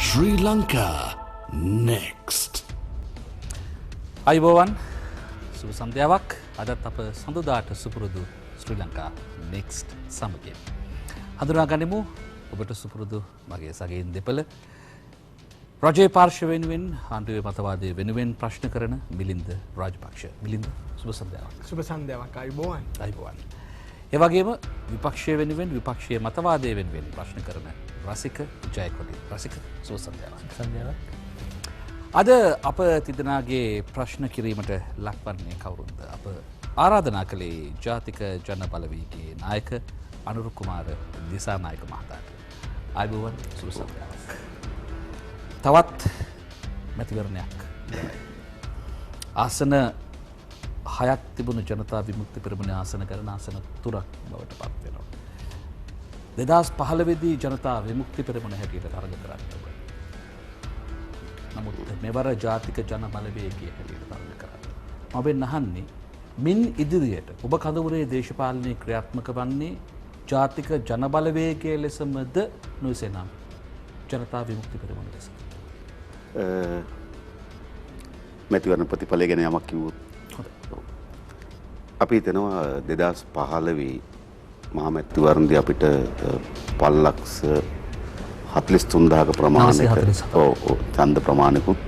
Sri Lanka next. අයිබෝවන් සුබ සන්ධ්‍යාවක්. අදත් අප සඳුදාට සුපුරුදු ශ්‍රී ලංකා නෙක්ස්ට් සමගින් හඳුනා ගනිමු ඔබට සුපුරුදු මගේ සගයින් දෙපළ රජයේ පාර්ශ්ව වෙනුවෙන් ආණ්ඩුවේ මතවාදය වෙනුවෙන් ප්‍රශ්න කරන මිලින්ද රාජපක්ෂ. මිලින්ද සුබ සන්ධ්‍යාවක්. සුබ සන්ධ්‍යාවක්. අයිබෝවන්. අයිබෝවන්. ඒ වගේම විපක්ෂය වෙනුවෙන් විපක්ෂයේ මතවාදය වෙනුවෙන් ප්‍රශ්න කරන රසික ජයකොඩි. රසික සුබ සන්ධ්‍යාවක්. සන්ධ්‍යාවක්. අද අප තිදෙනාගේ ප්‍රශ්න කිරීමට ලක්වන්නේ කවුරුන්ද? අප ආරාධනා කළේ ජාතික ජන බලවේගයේ නායක අනුර කුමාර දිසානායක මහතාට. අයිබෝවන් සුබ සන්ධ්‍යාවක්. තවත් මැතිවරණයක් ආසන 6ක් තිබුණු ජනතා විමුක්ති පෙරමුණේ ආසන ගණන ආසන 3ක් බවට පත් වෙනවා. 2015 දී ජනතා විමුක්ති පෙරමුණ හැටියට තරඟ කරන්න තිබුණා. නමුත් මෙවර ජාතික ජන බලවේගයේ හැටියට තරඟ කරන්න. මම අහන්නේ මින් ඉදිරියට ඔබ කඳවුරේ දේශපාලනයේ ක්‍රියාත්මක වන්නේ ජාතික ජන බලවේගයේ ලෙසමද නොසෙනම් ජනතා විමුක්ති පෙරමුණ ලෙස? මැතිවරණ ප්‍රතිඵලය ගැන යමක් කිව්වොත් අපි හිතනවා 2015 මහා මැතිවරණදී අපිට 5,43,000ක ප්‍රමාණයක ඡන්ද ප්‍රමාණිකුත්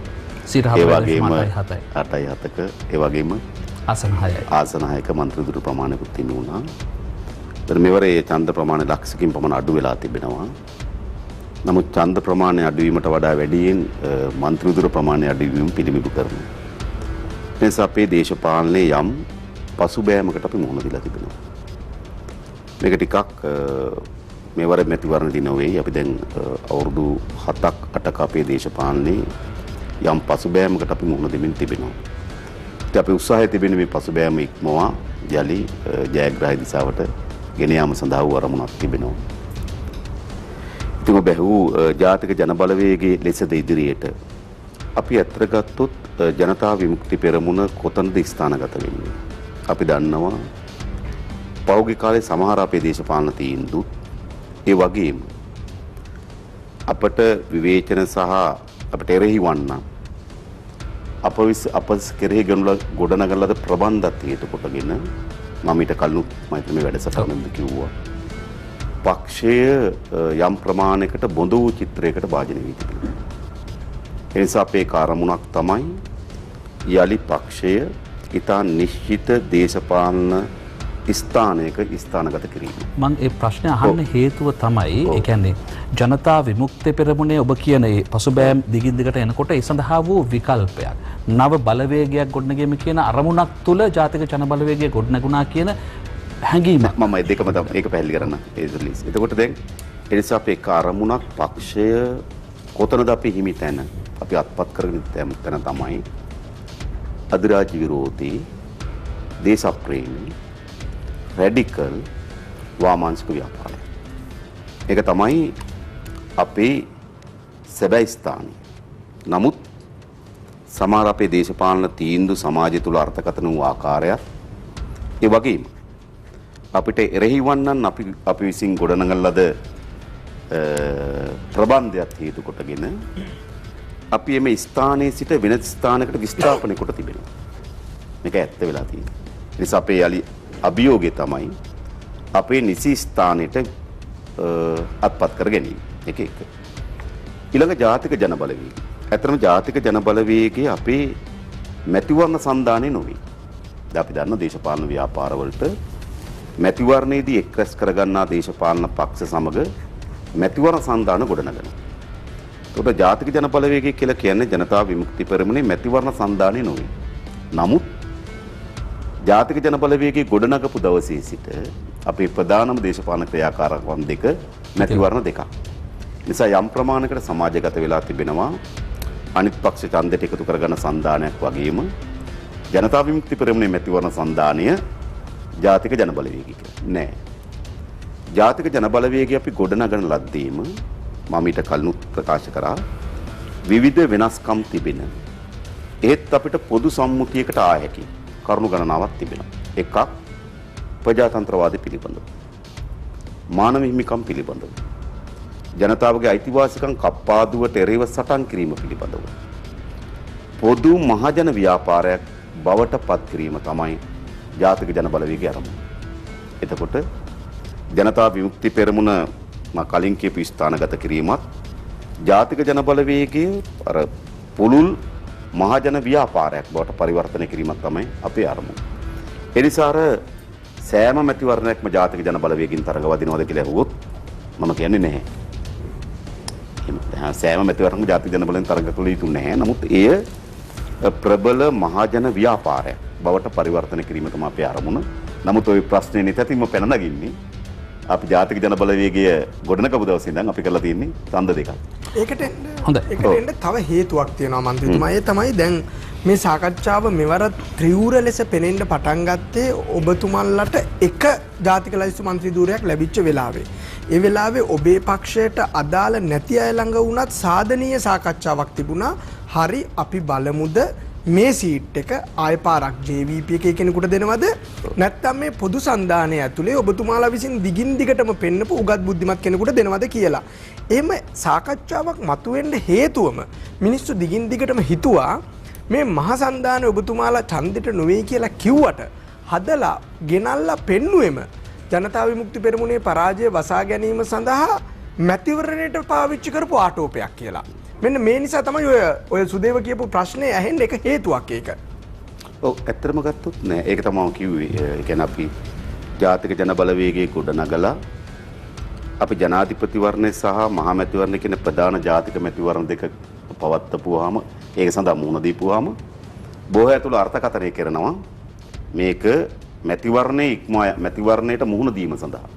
ඒ වගේම 8.7ක ඒ වගේම ආසන 6ක මන්ත්‍රී දුරු ප්‍රමාණිකුත් තිබුණා. මෙවර ඒ ඡන්ද ප්‍රමාණය ලක්ෂකින් පමණ අඩු වෙලා තිබෙනවා. නමුත් ඡන්ද ප්‍රමාණය අඩුවීමට වඩා වැඩියෙන් මන්ත්‍රී දුර ප්‍රමාණය අඩුවීම පිළිබිඹු කරනවා. ඒ නිසා අපේ දේශපාලනයේ යම් පසුබෑමකට අපි මුහුණ දීලා තිබෙනවා. මේක ටිකක් මෙවර මැතිවරණදී නොවේ. අපි දැන් අවුරුදු 7ක් 8ක අපේ දේශපාලනයේ යම් පසුබෑමකට අපි මුහුණ දෙමින් තිබෙනවා. ඉතින් අපි උත්සාහය තිබෙන මේ පසුබෑම ඉක්මවා යලි ජයග්‍රහී දිශාවට ගෙන යාම සඳහා වූ අරමුණක් තිබෙනවා. ඉතින් බැහූ ජාතික ජන බලවේගයේ ලෙසද ඉදිරියට අපි අතර ගත්තොත් ජනතා විමුක්ති පෙරමුණ කොතනද ස්ථානගත වෙන්නේ? අපි දන්නවා පෞද්ගලික කාලේ සමහර අපේ දේශපාලන තීන්දුව ඒ වගේම අපට විවේචන සහ අපට එරෙහි වන්න අප කෙරෙහි ගොඩනගන ලද ප්‍රබන්ධත් හේතු කොටගෙන මම ඊට කලින් මේ වැඩසටහනෙදි කිව්වා පක්ෂය යම් ප්‍රමාණයකට බොඳ වූ චිත්‍රයකට භාජනය වී තිබෙනවා. ඒ නිසා අපේ කාර්මුණක් තමයි යලි පක්ෂය ඉතා නිශ්චිත දේශපාලන ස්ථානයක ස්ථානගත කිරීම. මම ඒ ප්‍රශ්නේ අහන්න හේතුව තමයි ඒ කියන්නේ ජනතා විමුක්ති පෙරමුණේ ඔබ කියන ඒ පසුබෑම් දිගින් දිගට එනකොට ඒ සඳහා වූ විකල්පයක් නව බලවේගයක් ගොඩනැගීම කියන අරමුණක් තුල ජාතික ජන බලවේගය ගොඩනැගුණා කියන හැඟීම මම දෙකම තමයි ඒක පැහැදිලි කරන්න. එතකොට දැන් ඒ නිසා අපේ කාර්මුණක් පක්ෂය කොතනද අපි හිමි තැන අපි අත්පත් කරගෙන තැන තමයි අධිරාජ්‍ය විරෝධී දේශප්‍රේමී රැඩිකල් වාමාංශික ව්‍යාපාරය. ඒක තමයි අපේ සැබෑ ස්ථානය. නමුත් සමහර අපේ දේශපාලන තීන්දුව සමාජය තුළ අර්ථකථන වූ ආකාරයත් ඒ වගේම අපිට එරෙහි වන්නන් අපි විසින් ගොඩනගන ලද ප්‍රබන්ධයත් හේතු කොටගෙන අපි එමේ ස්ථානයේ සිට වෙනත් ස්ථානයකට විස්ථාපනය කොට තිබෙනවා. මේක ඇත්ත වෙලා තියෙනවා. ඒ නිසා අපේ යලි අභියෝගය තමයි අපේ නිසි ස්ථානයට අත්පත් කර ගැනීම. එක. ඊළඟ ජාතික ජන බලවේගය. ඇත්තටම ජාතික ජන බලවේගයේ අපේ මැතිවරණ සන්ධානයේ නොවේ. දැන් අපි දන්න දේශපාලන ව්‍යාපාර වලට මැතිවරණයේදී එක් රැස් කරගන්නා දේශපාලන පක්ෂ සමග මැතිවරණ සන්ධාන ගොඩනගනවා. ඒකට ජාතික ජන බලවේගය කියලා කියන්නේ ජනතා විමුක්ති පෙරමුණේ මැතිවරණ සන්ධානයේ නොවේ. නමුත් ජාතික ජන බලවේගයේ ගොඩනගපු දවසේ සිට අපේ ප්‍රධානම දේශපාලන ක්‍රියාකාරකම් දෙක මැතිවරණ දෙකක්. නිසා යම් ප්‍රමාණයකට සමාජගත වෙලා තිබෙනවා අනිත් පක්ෂ ඡන්දයට එකතු කරගන්න සන්ධානයක් වගේම ජනතා විමුක්ති පෙරමුණේ මැතිවරණ සන්ධානය ජාතික ජන බලවේගය කියලා නෑ. ජාතික ජන බලවේගය අපි ගොඩනගන ලද්දේම මම ඊට කලින් ප්‍රකාශ කරා විවිධ වෙනස්කම් තිබෙන ඒත් අපිට පොදු සම්මුතියකට ආ හැකි කරුණු ගණනාවක් තිබෙනවා. එකක් ප්‍රජාතන්ත්‍රවාදී පිළිබඳව. මානව හිමිකම් පිළිබඳව. ජනතාවගේ අයිතිවාසිකම් කප්පාදුවට එරෙහිව සටන් කිරීම පිළිබඳව පොදු මහජන ව්‍යාපාරයක් බවට පත් කිරීම තමයි ජාතික ජන බලවේගයේ අරමුණ. එතකොට ජනතා විමුක්ති පෙරමුණ කලින් කියපු ස්ථානගත කිරීමත් ජාතික ජන බලවේගයේ අර පුළුල් මහජන ව්‍යාපාරයක් බවට පරිවර්තනය කිරීමක් තමයි අපේ අරමුණ. ඒ නිසා අර සෑම මැතිවරණයක්ම ජාතික ජන බලවේගයෙන් තරඟ වදිනවද කියලා අහුවොත් මම කියන්නේ නැහැ. සෑම මැතිවරණයක්ම ජාතික ජන බලයෙන් තරඟ කළ යුතු නැහැ. නමුත් එය ප්‍රබල මහජන ව්‍යාපාරයක් බවට පරිවර්තනය කිරීම තමයි අපේ අරමුණ. නමුත් ওই ප්‍රශ්නේ නිතරම පැන නගින්නේ අපි ජාතික ජන බලවේගය ගොඩනගපු දවසේ ඉඳන් අපි කරලා තියෙන්නේ ඡන්ද දෙකක්. ඒකට එන්න තව හේතුවක් තියෙනවා මන්ත්‍රීතුමා. ඒ තමයි දැන් මේ සාකච්ඡාව මෙවර ත්‍රිවුර ලෙස පෙනෙන්න පටන් ගත්තේ ඔබතුමන්ලට එක ජාතික ලයිස්තු මන්ත්‍රී ධූරයක් ලැබිච්ච වෙලාවේ. ඒ වෙලාවේ ඔබේ පක්ෂයට අදාළ නැති අය ළඟ වුණත් සාධනීය සාකච්ඡාවක් තිබුණා. හරි අපි බලමුද මේ සීට් එක ආය පාරක් JVP එකේ කෙනෙකුට දෙනවද නැත්නම් මේ පොදු සන්දානය ඇතුලේ ඔබතුමාලා විසින් දිගින් දිගටම පෙන්නපු උගත් බුද්ධිමත් කෙනෙකුට දෙනවද කියලා. එහෙම සාකච්ඡාවක් මතුවෙන්න හේතුවම මිනිස්සු දිගින් දිගටම හිතුවා මේ මහ සන්දානය ඔබතුමාලා ඡන්දෙට නොවේ කියලා කිව්වට හදලා ගෙනල්ලා පෙන්නුවෙම ජනතා විමුක්ති පෙරමුණේ පරාජය වසා ගැනීම සඳහා මැතිවරණයට පාවිච්චි කරපු ආටෝපයක් කියලා. මෙන්න මේ නිසා තමයි ඔය සුදේව කියපු ප්‍රශ්නේ ඇහෙන්න එක හේතුවක් ඒක. ඔව් ඇත්තටම ගත්තොත් නෑ ඒක තමයි මම කිව්වේ. ඒ කියන්නේ අපි ජාතික ජන බලවේගයේ ගොඩ නගලා අපි ජනාධිපතිවරණය සහ මහා මැතිවරණ කියන ප්‍රධාන ජාතික මැතිවරණ දෙක පවත්වපුවාම ඒක සඳහා මුහුණ දීපුවාම බොහෝ ඇතුළු අර්ථකථනය කරනවා මේක මැතිවරණයට මුහුණ දීම සඳහා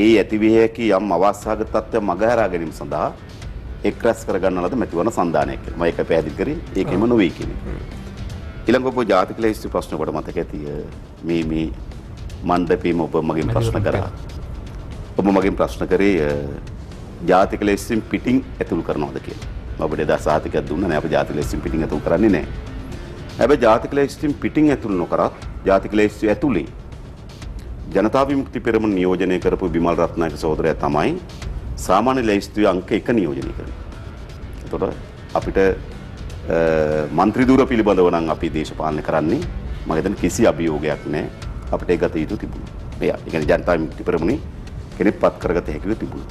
ඒ ඇතිවිය හැකි යම් අවස්ථාවක තත්ත්වයක් මගහැරා ගැනීම සඳහා එක් රැස් කරගන්න ලද මැතිවරණ සන්දානයක් කියලා. මම ඒක පැහැදිලි කරේ ඒකෙම නොවේ කියන්නේ. ඊළඟ ඔබ ජාතික ලයිස්තු ප්‍රශ්න කොට මතක ඇති මේ මණ්ඩපේම ඔබ මගෙන් ප්‍රශ්න කරා. ඔබ මගෙන් ප්‍රශ්න කරේ ජාතික ලයිස්තුෙන් පිටින් ඇතුල් කරනවද කියලා. මම ඔබට එදා සහතිකයක් දුන්නා නෑ අපි ජාතික ලයිස්තුෙන් පිටින් ඇතුල් කරන්නේ නෑ. හැබැයි ජාතික ලයිස්තුෙන් පිටින් ඇතුල් නොකරත් ජාතික ලයිස්තුව ඇතුලේ ජනතා විමුක්ති පෙරමුණ නියෝජනය කරපු බිමල් රත්නායක සහෝදරයා තමයි සාමාන්‍ය ලයිස්තුවේ අංක 1 නියෝජනය කරන්නේ. එතකොට අපිට මන්ත්‍රී ධූර පිළිබඳව නම් අපි දේශපාලනය කරන්නේ මම හිතන්නේ කිසි අභියෝගයක් නැහැ. අපිට ඒක ගත යුතු තිබුණා. ඒ කියන්නේ ජනතා විමුක්ති පෙරමුණේ කෙනෙක් පත් කරගත හැකිව තිබුණා.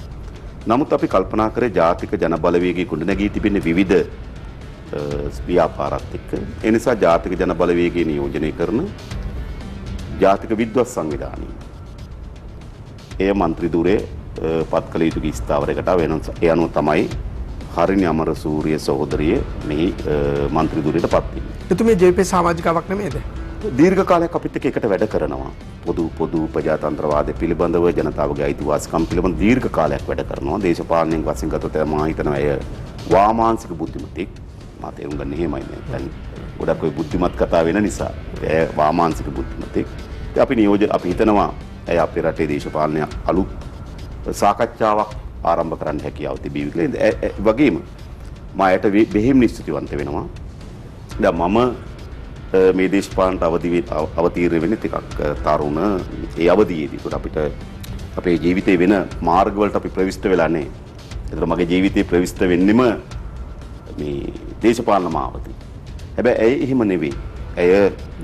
නමුත් අපි කල්පනා කරේ ජාතික ජන බලවේගයේ කුඩ නැගී තිබෙන විවිධ ව්‍යාපාරات එක්ක. ඒ නිසා ජාතික ජන බලවේගයේ නියෝජනය කරන ජාතික විද්වත් සංවිධානය ඒ මන්ත්‍රී ධූරයේ පත් කළ යුතු ස්ථාවරයකට වෙනස්. ඒ අනුව තමයි හරිනි අමරසූරිය සහෝදරිය මේ මන්ත්‍රී ධූරයට පත් වෙන්නේ. එතුමිය JP සමාජිකාවක් නෙමෙයිද? දීර්ඝ කාලයක් අපිත් එකට වැඩ කරනවා. පොදු ප්‍රජාතන්ත්‍රවාදය පිළිබඳව ජනතාවගේ අයිතිවාසිකම් පිළිබඳව දීර්ඝ කාලයක් වැඩ කරනවා. දේශපාලනයෙන් වශයෙන් ගත්තොත් මම හිතනවා අය වාමාංශික බුද්ධිමතෙක්. මා තේරුම් ගන්න එහෙමයි නේ. දැන් ගොඩක් ඔය බුද්ධිමත් කතා වෙන නිසා අය වාමාංශික බුද්ධිමතෙක්. අපි හිතනවා අය අපේ රටේ දේශපාලනය අලුත් සාකච්ඡාවක් ආරම්භ කරන්න හැකියාව තිබී කියලා. වගේම මායට බෙහෙම නිශ්චිතවන්ත වෙනවා. දැන් මම මේ දේශපාලනට අවතීර්ණ වෙන්නේ ටිකක් තරුණ ඒ අවධියේදී. ඒකට අපිට අපේ ජීවිතේ වෙන මාර්ගවලට අපි ප්‍රවිෂ්ඨ වෙලා නැහැ. ඒතර මගේ ජීවිතේ ප්‍රවිෂ්ඨ වෙන්නෙම මේ දේශපාලන මාවතේ. හැබැයි ඇයි එහෙම නෙවෙයි. ඇය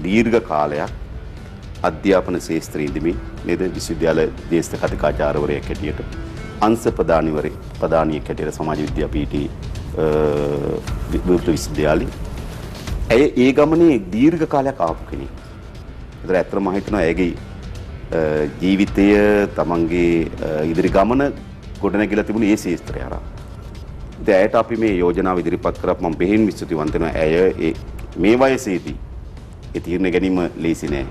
දීර්ඝ කාලයක් අධ්‍යාපන ශාස්ත්‍රයේ ඉඳමින් නේද විශ්වවිද්‍යාල දේශ කතිකාචාර්යවරයෙක් හැටියට අංශ ප්‍රධානියෙක් හැටියට සමාජ විද්‍යාපීඨී විශ්වවිද්‍යාලේ ඇය ඒ ගමනේ දීර්ඝ කාලයක් ආපු කෙනෙක්. ඒතර ඇත්තටම මම හිතනවා ඇයගේ ජීවිතය තමන්ගේ ඉදිරි ගමන ගොඩනැගිලා තිබුණේ ඒ ශාස්ත්‍රය හරහා. ඉතින් ඇයට අපි මේ යෝජනාව ඉදිරිපත් කරපු මම බෙහෙන් විශ්වවිද්‍යාලවන්ත වෙනවා. ඇය මේ වයසේදී ඒ තීරණ ගැනීම ලේසි නෑ.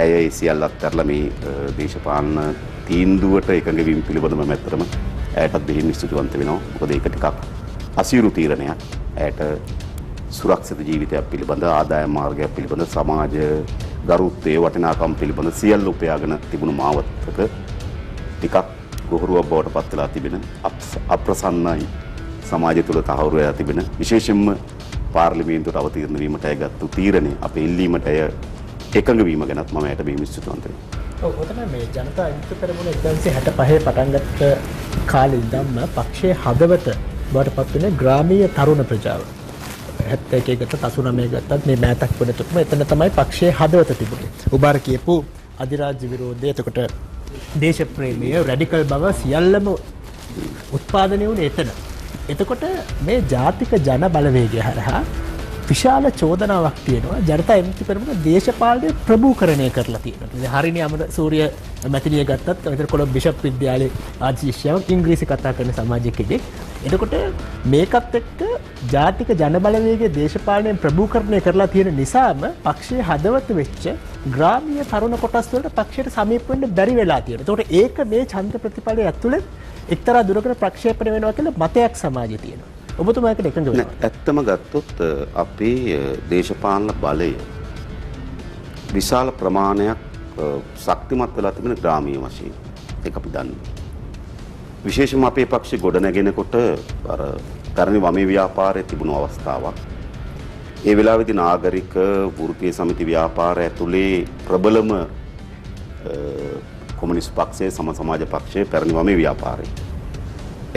ඇය සියල්ලත් කරලා මේ දේශපාලන තීන්දුවට එකඟ වීම පිළිබඳව මම ඇත්තටම ඇයටත් බෙහෙන් විශ්වවිද්‍යාලවන්ත වෙනවා. මොකද ඒක ටිකක් අසීරු තීරණයක්. ඇයට සුරක්ෂිත ජීවිතයක් පිළිබඳ ආදායම් මාර්ගයක් පිළිබඳ සමාජ ගරුත්වයේ වටිනාකම් පිළිබඳ සියල්ල උපයාගෙන තිබුණු මාවතක ටිකක් ගොහරුවක් බවට පත් වෙලා තිබෙන අප්‍රසන්නයි සමාජය තුළ තහවුරු වෙලා තිබෙන විශේෂයෙන්ම පාර්ලිමේන්තුවට අවතීර්ණ වීමට ඇය ගත්තු තීරණය අපේ ඉල්ලීමට ඇය එකඟ වීම ගැනත් මම ඇයට බෙහෙම ස්තුතිවන්ත වෙනවා. ඔව් ඔතන මේ ජනතා විමුක්ති පෙරමුණ 1965 පටන් ගත්ත කාලේ ඉඳන්ම පක්ෂයේ හදවත බවට පත් වෙන ග්‍රාමීය තරුණ ප්‍රජාව. 71 ගත්තත් 89 ගත්තත් මේ මෑතක් වෙනතුත්ම එතන තමයි පක්ෂයේ හදවත තිබුණේ. උබාර කියපු අධිරාජ්‍ය විරෝධය, එතකොට දේශප්‍රේමීය රැඩිකල් බව සියල්ලම උත්පාදනය වුණේ එතන. එතකොට මේ ජාතික ජන බලවේගය හරහා විශාල චෝදනාවක් තියෙනවා ජනතා විමුක්ති පෙරමුණ දේශපාලනය ප්‍රභූකරණය කරලා තියෙනවා. හරිනි අමර සූර්ය මැතිනිය ගත්තත් මෙතන කොළඹ බිෂප් විද්‍යාලයේ ආචාර්යව ඉංග්‍රීසි කතා කරන සමාජිකයෙක්. එතකොට මේකත් එක්ක ජාතික ජන බලවේගයේ දේශපාලනයෙන් ප්‍රභූකරණය කරලා තියෙන නිසාම පක්ෂයේ හදවත වෙච්ච ග්‍රාමීය තරුණ කොටස් වලට පක්ෂයට සමීප වෙන්න බැරි වෙලා තියෙනවා. එතකොට ඒක මේ ඡන්ද ප්‍රතිඵලයේ ඇතුළේ එක්තරා දුරකට ප්‍රක්ෂේපණය වෙනවා කියලා මතයක් සමාජයේ තියෙනවා. ඔබතුමා ඒකට එකඟ වෙනවද? ඇත්තම ගත්තොත් අපේ දේශපාලන බලය විශාල ප්‍රමාණයක් ශක්තිමත් වෙලා තිබෙන ග්‍රාමීය වශයෙන්. ඒක අපි දන්නවා. විශේෂයෙන්ම අපේ පක්ෂේ ගොඩ නැගෙනකොට අර තරණි වමේ ව්‍යාපාරයේ තිබුණු අවස්ථාවක්. ඒ වෙලාවේදී නාගරික වෘත්තීය සමිති ව්‍යාපාරය ඇතුලේ ප්‍රබලම කොමියුනිස්ට් පක්ෂයේ සමාජ පක්ෂයේ පැරණි වමේ ව්‍යාපාරය.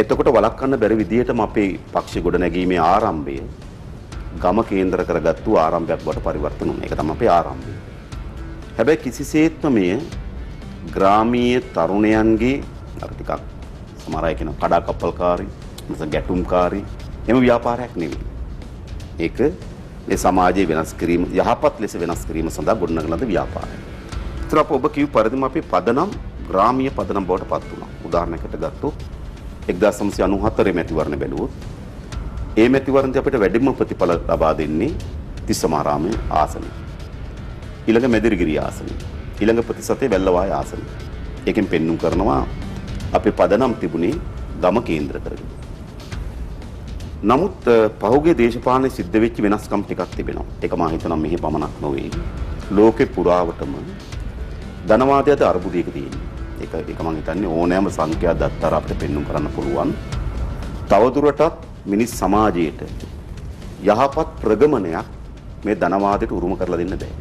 එතකොට වළක්වන්න බැරි විදිහටම අපේ පක්ෂ ගොඩ නැගීමේ ආරම්භය ගම කේන්ද්‍ර කරගත්තු ආරම්භයක් බවට පරිවර්තන වුණා. ඒක තමයි අපේ ආරම්භය. හැබැයි කිසිසේත්ම මේ ග්‍රාමීය තරුණයන්ගේ අර ටිකක් සමහර අය කියන කඩා කප්පල්කාරී, නැත්නම් ගැටුම්කාරී එම ව්‍යාපාරයක් නෙවෙයි. ඒක මේ සමාජයේ වෙනස් කිරීම, යහපත් ලෙස වෙනස් කිරීම සඳහා ගොඩනගන ලද ව්‍යාපාරයක්. ඒතර අප ඔබ කියු පරිදිම අපේ පදනම් ග්‍රාමීය පදනම් බවට පත් වුණා. උදාහරණයකට ගත්තොත් 1994 මැතිවරණ බැලුවොත් ඒ මැතිවරණදී අපිට වැඩිම ප්‍රතිඵල ලබා දෙන්නේ තිස්සමාරාමේ ආසනය. ඊළඟ මෙදිරිගිරිය ආසනය. ඊළඟ ප්‍රතිශතයේ වැල්ලවාය ආසනය. ඒකෙන් පෙන්눔 කරනවා අපේ පදනම් තිබුණේ ගම කේන්ද්‍ර කරගෙන. නමුත් පහුගිය දේශපාලනයේ සිද්ධ වෙච්ච වෙනස්කම් ටිකක් තිබෙනවා. ඒක මම හිතනවා මෙහි පමණක් නොවේ. ලෝකේ පුරාවටම ධනවාදයට අර්බුදයක තියෙනවා. ඒක මම හිතන්නේ ඕනෑම සංඛ්‍යා දත්තර අපිට පෙන්눔 කරන්න පුළුවන්. තවදුරටත් මිනිස් සමාජයට යහපත් ප්‍රගමනයක් මේ ධනවාදයට උරුම කරලා දෙන්න බෑ.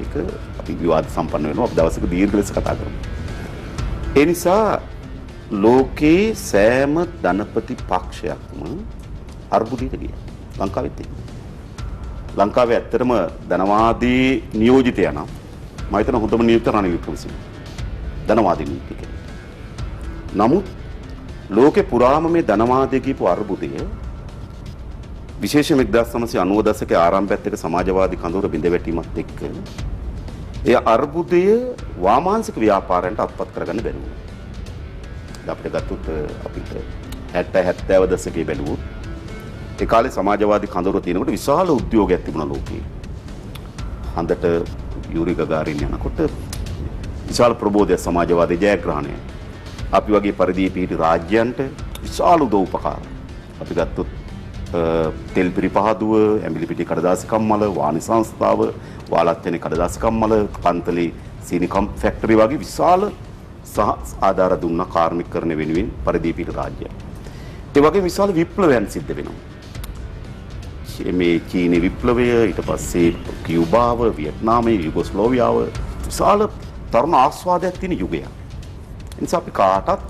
ඒක අපි විවාද සම්පන්න වෙනවා. අපි දවසක දීර්ඝ ලෙස කතා කරමු. ඒ නිසා ලෝකේ සෑම ධනපති පක්ෂයක්ම අර්බුදයට ගියා. ලංකාවෙත් ඒක. ලංකාවේ ඇත්තටම ධනවාදී නියෝජිතයා නම් මම හිතන හොඳම නියුක්ත රනිල් වික්‍රමසිංහ. ධනවාදී නීතිකයෙක්. නමුත් ලෝකේ පුරාම මේ ධනවාදයේ කියපු අර්බුදය විශේෂයෙන් 1990 දශකයේ ආරම්භයත් එක්ක සමාජවාදී කඳවුර බිඳ වැටීමත් එක්ක ඒ අර්බුදය වාමාංශික ව්‍යාපාරයන්ට අත්පත් කරගන්න බැරි වුණා. අපිට ගත්තොත් අපිට 60 70 දශකයේ බැලුවොත් ඒ කාලේ සමාජවාදී කඳවුර තියෙනකොට විශාල උද්‍යෝගයක් තිබුණා ලෝකේ. හන්දට යූරි ගගාරින් යනකොට විශාල ප්‍රබෝධය සමාජවාදී ජයග්‍රහණය. අපි වගේ පරිදි පිහිටි රාජ්‍යයන්ට විශාල උදව් උපකාර. අපි ගත්තොත් තෙල් පිරිපහදුව, ඇඹිලි පිටි කඩදාසි කම්මල, වාණි සංස්ථාව, වාලත්තේනේ කඩදාසි කම්මල, පන්තලේ සීනි ෆැක්ටරි වගේ විශාල ආධාර දුන්න කාර්මිකකරණ වෙනුවෙන් පරිදි පිහිටි රාජ්‍යය. ඒ වගේ විශාල විප්ලවයන් සිද්ධ වෙනවා. මේ චීන විප්ලවය, ඊට පස්සේ කියුබාව, වියට්නාමයේ, යුගොස්ලාවියාව විශාල තරුණ ආස්වාදයක් තියෙන යුගයක්. ඒ නිසා අපි කාටත්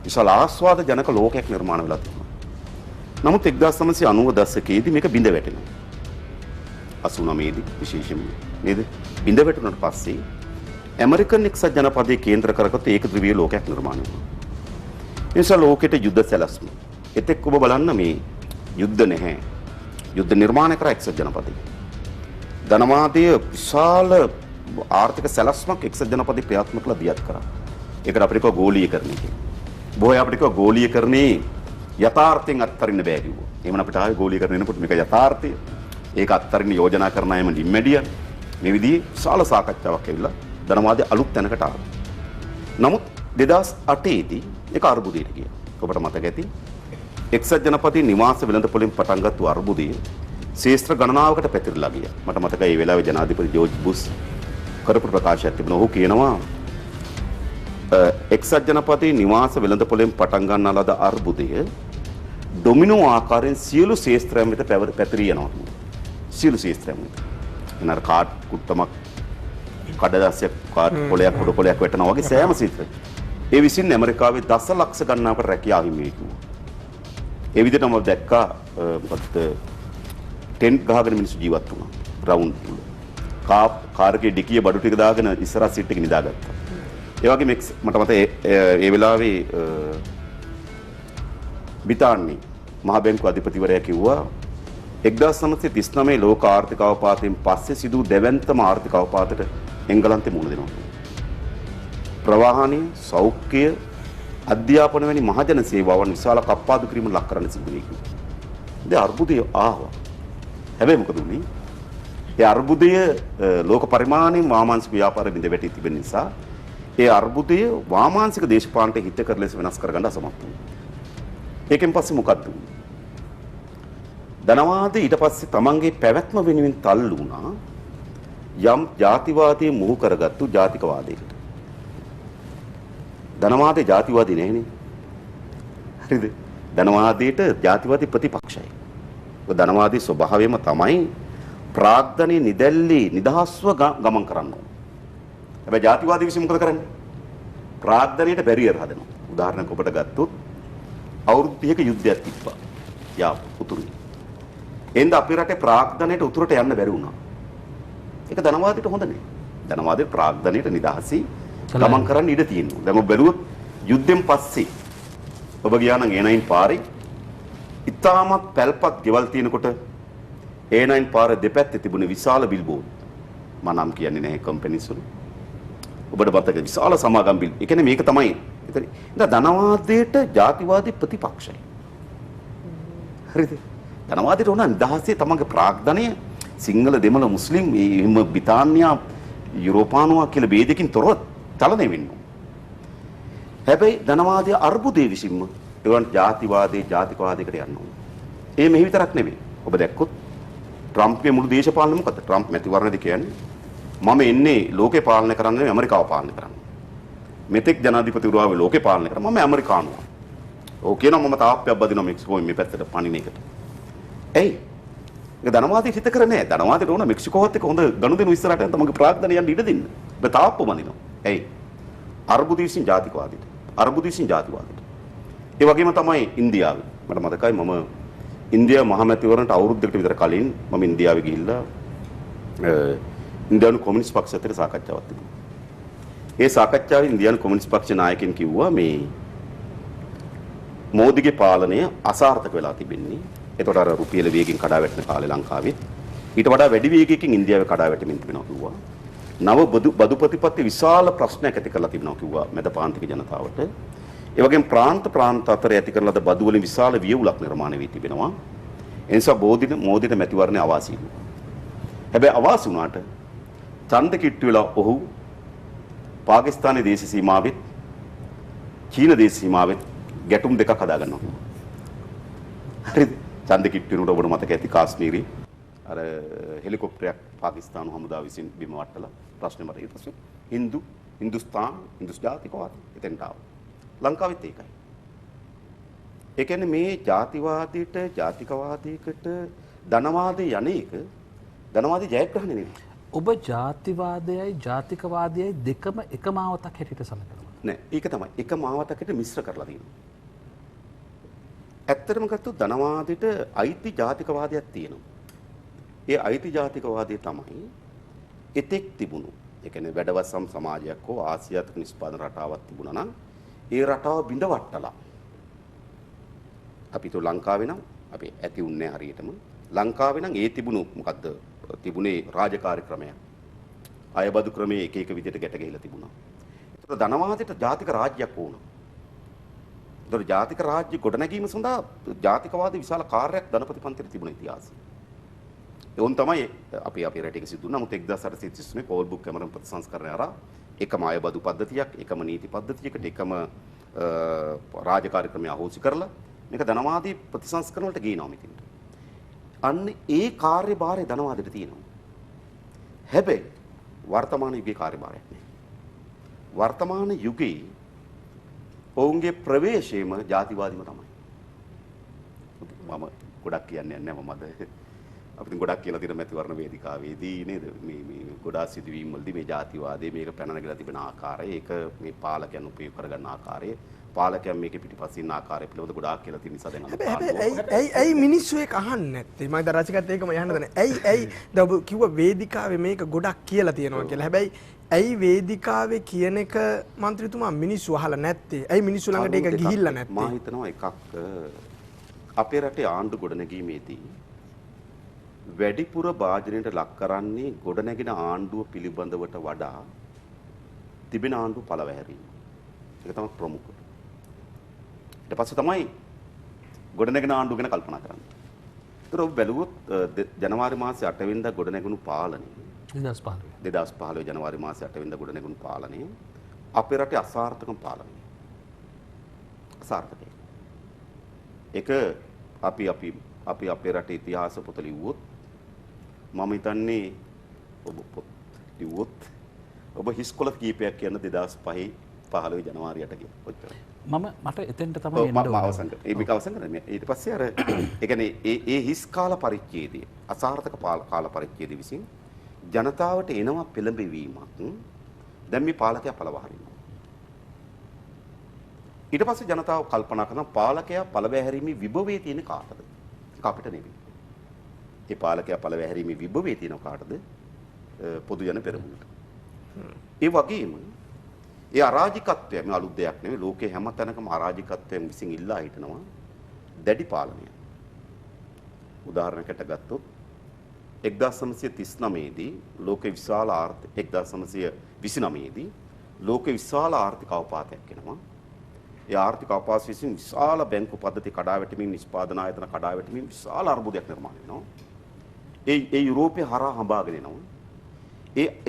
විශාල ආස්වාද ජනක ලෝකයක් නිර්මාණය වෙලා තියෙනවා. නමුත් 1990 දශකයේදී මේක බිඳ වැටෙනවා. 89 දී විශේෂයෙන්ම නේද? බිඳ වැටුණාට පස්සේ ඇමරිකන් එක්සත් ජනපදයේ කේන්ද්‍ර කරගත්ත ඒක ද්‍රවීය ලෝකයක් නිර්මාණය වුණා. ඒ නිසා ලෝකෙට යුද්ධ සැලැස්ම. එතෙක් ඔබ බලන්න මේ යුද්ධ නැහැ. යුද්ධ නිර්මාණය කර එක්සත් ජනපදයේ. ධනවාදයේ විශාල ආර්ථික සැලැස්මක් එක්සත් ජනපදයේ ක්‍රියාත්මක කළ දියත් කරා. ඒකට අපිට කිව්වා ගෝලීකරණය කියලා. බොහෝ අපිට කිව්වා ගෝලීකරණේ යථාර්ථයෙන් අත්හරින්න බෑ කිව්වා. එහෙනම් අපිට ආවේ ගෝලීකරණය වෙනකොට මේක යථාර්ථය. ඒක අත්හරින්න යෝජනා කරන අයම නිම්මැඩියන්. මේ විදිහේ විශාල සාකච්ඡාවක් ඇවිල්ලා ධනවාදයේ අලුත් තැනකට ආවා. නමුත් 2008 දී ඒක අර්බුදයට ගියා. ඔබට මතක ඇති. එක්සත් ජනපදයේ නිවාස වෙළඳපොළෙන් පටන් ගත්ත අර්බුදය ශේෂ්ත්‍ර ගණනාවකට පැතිරලා ගියා. මට මතකයි ඒ වෙලාවේ ජනාධිපති ජෝර්ජ් බුෂ් කරපු ප්‍රකාශයක් තිබුණා. ඔහු කියනවා එක්සත් ජනපදයේ නිවාස වෙළඳපොළෙන් පටන් ගන්නා ලද අර්බුදය ඩොමිනෝ ආකාරයෙන් සියලු ශේෂ්ත්‍රයන් වෙත පැතිරී යනවා. සියලු ශේෂ්ත්‍රයන් වෙත. එනර කාඩ් කුට්ටමක් කඩදාසියක් කොලයක් පොඩ කොලයක් වැටෙනවා වගේ සෑම සිතක්. ඒ විසින් ඇමරිකාවේ දසලක්ෂ ගණනාවකට රැකියාව හිමි වෙනවා. ඒ විදිහටම දැක්කා මොකද ටෙන්ට් ගහගෙන මිනිස්සු ජීවත් වුණා. රවුන්ඩ් කාර් එකේ ඩිකිය බඩු ටික දාගෙන ඉස්සරහ සීට් එකේ නිදාගත්තා. ඒ වගේ මට මතකයි ඒ වෙලාවේ බ්‍රිතාන්‍ය මහ බැංකුව අධිපතිවරයා කිව්වා 1939 ලෝක ආර්ථික අවපාතයෙන් පස්සේ සිදු දෙවැන්තම ආර්ථික අවපාතයට එංගලන්තේ මුහුණ දෙනවා. ප්‍රවාහනීය සෞඛ්‍ය අධ්‍යාපන වැනි මහජන සේවාවන් විශාල කප්පාදු කිරීම ලක් කරන්න සිදුවේ කිව්වා. දැන් අර්බුදය ආවා. හැබැයි මොකද උනේ? ඒ අර්බුදය ලෝක පරිමාණයෙන් වාමාංශික ව්‍යාපාර බිඳ වැටී තිබෙන නිසා ඒ අර්බුදය වාමාංශික දේශපාලනට හිතකර ලෙස වෙනස් කරගන්න අසමත් වුණා. ඒකෙන් පස්සේ මොකක්ද වුනේ? ධනවාදී ඊට පස්සේ තමන්ගේ පැවැත්ම වෙනුවෙන් තල්ලු වුණා යම් ජාතිවාදයේ මුහු කරගත්තු ජාතිකවාදයකට. ධනවාදී ජාතිවාදී නැහැනේ. හරිද? ධනවාදයට ජාතිවාදී ප්‍රතිපක්ෂයි. ඒ ධනවාදී ස්වභාවයම තමයි ප්‍රාග්ධනයේ නිදැල්ලේ නිදහස්ව ගමන් කරන්න ඕන. හැබැයි ජාතිවාදී විසින් මොකද කරන්නේ? ප්‍රාග්ධනයට බැරියර් හදනවා. උදාහරණයක් ඔබට ගත්තොත් අවුරුදු 30ක යුද්ධයක් තිබ්බා. යා උතුරේ. එඳ අපේ රටේ ප්‍රාග්ධනයට උතුරට යන්න බැරි වුණා. ඒක ධනවාදයට හොඳ නෑ. ධනවාදයේ ප්‍රාග්ධනයට නිදහසී ගමන් කරන්න ඉඩ තියෙනවා. දැන් ඔබ බැලුවොත් යුද්ධෙන් පස්සේ ඔබ ගියා නම් A9 පාරේ ඉතාමත් පැල්පත් ගෙවල් තියෙනකොට A9 පාර දෙපැත්තේ තිබුණ විශාල බිල්බෝඩ්. මම නම් කියන්නේ නැහැ කම්පැනිස් වල. ඔබට මතක විශාල සමාගම් බිල්. ඒ කියන්නේ මේක තමයි. ඒතර ධනවාදයට ජාතිවාදී ප්‍රතිපක්ෂයි. හරිද? ධනවාදයට උනා නිදහසේ තමන්ගේ ප්‍රාග්ධනය සිංහල දෙමළ මුස්ලිම් එහෙම බ්‍රිතාන්යා යුරෝපානුවා කියලා ભેදකින් තොරව චලනය වෙන්න. හැබැයි ධනවාදයේ අර්බුදයේ විසින්ම ඒවන් ජාතිවාදයේ ජාතිකවාදයකට යන්න ඕන. ඒ මෙහි විතරක් නෙවෙයි. ඔබ දැක්කොත් ට්‍රම්ප්ගේ මුළු දේශපාලනය මොකද? ට්‍රම්ප් මැතිවරණයේදී කියන්නේ මම එන්නේ ලෝකේ පාලනය කරන්න නෙවෙයි ඇමරිකාව පාලනය කරන්න. මෙතෙක් ජනාධිපතිවරයාගේ ලෝකේ පාලනය කරා මම ඇමරිකානුවා. ඔව් කියනවා මම තාප්පයක් බදිනවා මෙක්සිකෝෙන් මේ පැත්තට පණින එකට. ඇයි? ඒක ධනවාදී හිත කර නෑ. ධනවාදීට ඕන මෙක්සිකෝවත් එක්ක හොඳ ගනුදෙනු ඉස්සරහට යන්න තමන්ගේ ප්‍රාග්ධනය යන්න ඉඩ දෙන්න. ඔබ තාප්ප බඳිනවා. ඇයි? අර්බුදීසින් ජාතිකවාදීට. අර්බුදීසින් ජාතිවාදීට. ඒ වගේම තමයි ඉන්දියාවේ. මට මතකයි මම ඉන්දියාව මහමැතිවරණට අවුරුද්දකට විතර කලින් මම ඉන්දියාවේ ගිහිල්ලා ඉන්දියානු කොමියුනිස්ට් පක්ෂයත් එක්ක සාකච්ඡාවක් තිබුණා. ඒ සාකච්ඡාවේ ඉන්දියානු කොමියුනිස්ට් පක්ෂ නායකයන් කිව්වා මේ මෝදිගේ පාලනය අසාර්ථක වෙලා තිබෙන්නේ. ඒතකොට අර රුපියල වේගයෙන් කඩා වැටෙන කාලේ ලංකාවේ ඊට වඩා වැඩි වේගයකින් ඉන්දියාවේ කඩා වැටෙමින් තිබෙනවා කිව්වා. නව බදු ප්‍රතිපත්ති විශාල ප්‍රශ්නයක් ඇති කරලා තිබෙනවා කිව්වා මැද පාන්තික ජනතාවට. ඒ වගේම ප්‍රාන්ත අතර ඇති කරන ලද බදු වලින් විශාල වියවුලක් නිර්මාණය වී තිබෙනවා. ඒ නිසා මෝදිට මැතිවරණය අවාසි වුණා. හැබැයි අවාසි වුණාට ඡන්ද කිට්ටු වෙලා ඔහු පාකිස්තානයේ දේශ සීමාවෙත් චීන දේශ සීමාවෙත් ගැටුම් දෙකක් හදා ගන්නවා. හරිද? ඡන්ද කිට්ටු වෙනකොට ඔබට මතක ඇති කාශ්මීරි අර හෙලිකොප්ටරයක් පාකිස්තානු හමුදාව විසින් බිම වට්ටලා ප්‍රශ්නේ මත ඊට පස්සේ හින්දුස්තාන් ජාතිකවාදී එතෙන්ට ආවා. ලංකාවෙත් ඒකයි. ඒ කියන්නේ මේ ජාතිවාදීට ජාතිකවාදීකට ධනවාදී යන්නේක ධනවාදී ජයග්‍රහණය නෙවෙයි. ඔබ ජාතිවාදයයි ජාතිකවාදයයි දෙකම එක මාවතක් හැටියට සලකනවා. නෑ ඒක තමයි. එක මාවතකට මිශ්‍ර කරලා තියෙනවා. ඇත්තටම ගත්තොත් ධනවාදීට අයිති ජාතිකවාදයක් තියෙනවා. ඒ අයිති ජාතිකවාදය තමයි එතෙක් තිබුණු. ඒ කියන්නේ වැඩවසම් සමාජයක් හෝ ආසියාතික නිෂ්පාදන රටාවක් තිබුණා නම් ඒ රටාව බිඳවට්ටලා අපි તો ලංකාවේ නම් අපි ඇති උන්නේ හරියටම ලංකාවේ නම් ඒ තිබුණු මොකද්ද තිබුණේ රාජකාරී ක්‍රමයක්. අයබදු ක්‍රමයේ එක එක විදිහට ගැට ගැහිලා තිබුණා. ඒතර ධනවාදයට ජාතික රාජ්‍යයක් ඕන. ඒතර ජාතික රාජ්‍ය ගොඩනැගීම සඳහා ජාතිකවාදී විශාල කාර්යයක් ධනපති පන්තියේ තිබුණ ඉතිහාසය. ඒවොන් තමයි අපි අපේ රටේ සිදු වුණා. නමුත් 1833 පෝල් බුක් කැමරන් ප්‍රතිසංස්කරණය ආරා එකම අයබදු පද්ධතියක්, එකම නීති පද්ධතියකට, එකම රාජකාරී ක්‍රමය අහෝසි කරලා මේක ධනවාදී ප්‍රතිසංස්කරණ වලට ගේනවා මෙතනට. අන්න ඒ කාර්යභාරය ධනවාදයට තියෙනවා. හැබැයි වර්තමාන යුගයේ කාර්යභාරයක් නෑ. වර්තමාන යුගයේ ඔවුන්ගේ ප්‍රවේශයම ජාතිවාදීම තමයි. මම ගොඩක් කියන්නේ නැහැ මම අද අපිට ගොඩක් කියලා තියෙන මැතිවරණ වේදිකාවේදී නේද මේ ගොඩාක් සිදුවීම් වලදී මේ ජාතිවාදයේ මේක පැන නැගලා තිබෙන ආකාරය ඒක මේ පාලකයන් උපයෝග කරගන්න ආකාරය පාලකයන් මේකේ පිටිපස්සේ ඉන්න ආකාරය පිළිබඳ ගොඩාක් කියලා තියෙන නිසා දැන් ඇයි මිනිස්සු ඒක අහන්නේ නැත්තේ මම දැන් රසිකත් ඒකම යහන්න දන්නේ ඇයි දැන් ඔබ කිව්ව වේදිකාවේ මේක ගොඩක් කියලා තියෙනවා කියලා හැබැයි ඇයි වේදිකාවේ කියන එක മന്ത്രിතුමා මිනිස්සු අහලා නැත්තේ ඇයි මිනිස්සු ළඟට ඒක ගිහිල්ලා නැත්තේ මම හිතනවා එකක් අපේ රටේ ආණ්ඩු ගොඩනැගීමේදී වැඩිපුර භාජනයට ලක් කරන්නේ ගොඩනැගෙන ආණ්ඩුව පිළිබඳවට වඩා තිබෙන ආණ්ඩුව පළවැහැරීම. ඒක තමයි ප්‍රමුඛ. ඊට පස්සේ තමයි ගොඩනැගෙන ආණ්ඩුව ගැන කල්පනා කරන්නේ. ඒතර ඔබ බැලුවොත් ජනවාරි මාසේ 8 වෙනිදා ගොඩනැගුණු පාලනය 2015 ජනවාරි මාසේ 8 වෙනිදා ගොඩනැගුණු පාලනය අපේ රටේ අසාර්ථකම පාලනය. අසාර්ථකයි. ඒක අපි අපේ රටේ ඉතිහාස පොත ලිව්වොත් මම හිතන්නේ ඔබ පොත් ලිව්වොත් ඔබ හිස්කොළ කීපයක් කියන 2005 ජනවාරි 8 කියලා ඔච්චරයි. මට එතෙන්ට තමයි එන්න ඕනේ. අවසන් කරා. මේක අවසන් කරා. ඊට පස්සේ අර ඒ කියන්නේ ඒ හිස් කාල පරිච්ඡේදයේ අසාර්ථක කාල පරිච්ඡේදයේ විසින් ජනතාවට එනවා පෙළඹවීමක්. දැන් මේ පාලකයා පළවහරිනවා. ඊට පස්සේ ජනතාව කල්පනා කරනවා පාලකයා පළවැහැරීමේ විභවයේ තියෙන කාටද? අපිට නෙවෙයි. ඒ පාලකයා පළවැහැරීමේ විභවයේ තියෙන කාටද? පොදු ජන පෙරමුණට. ඒ වගේම ඒ අරාජිකත්වය මේ අලුත් දෙයක් නෙවෙයි ලෝකේ හැම තැනකම අරාජිකත්වයෙන් විසින් ඉල්ලා හිටනවා දැඩි පාලනය. උදාහරණයකට ගත්තොත් 1939 දී ලෝකේ විශාල ආර්ථික 1929 දී ලෝකේ විශාල ආර්ථික අවපාතයක් එනවා. ඒ ආර්ථික අවපාත විසින් විශාල බැංකු පද්ධති කඩාවැටීමෙන් නිෂ්පාදන ආයතන කඩාවැටීමෙන් විශාල අර්බුදයක් නිර්මාණය වෙනවා. ඒ යුරෝපයේ හරහා හඹාගෙන එනවා.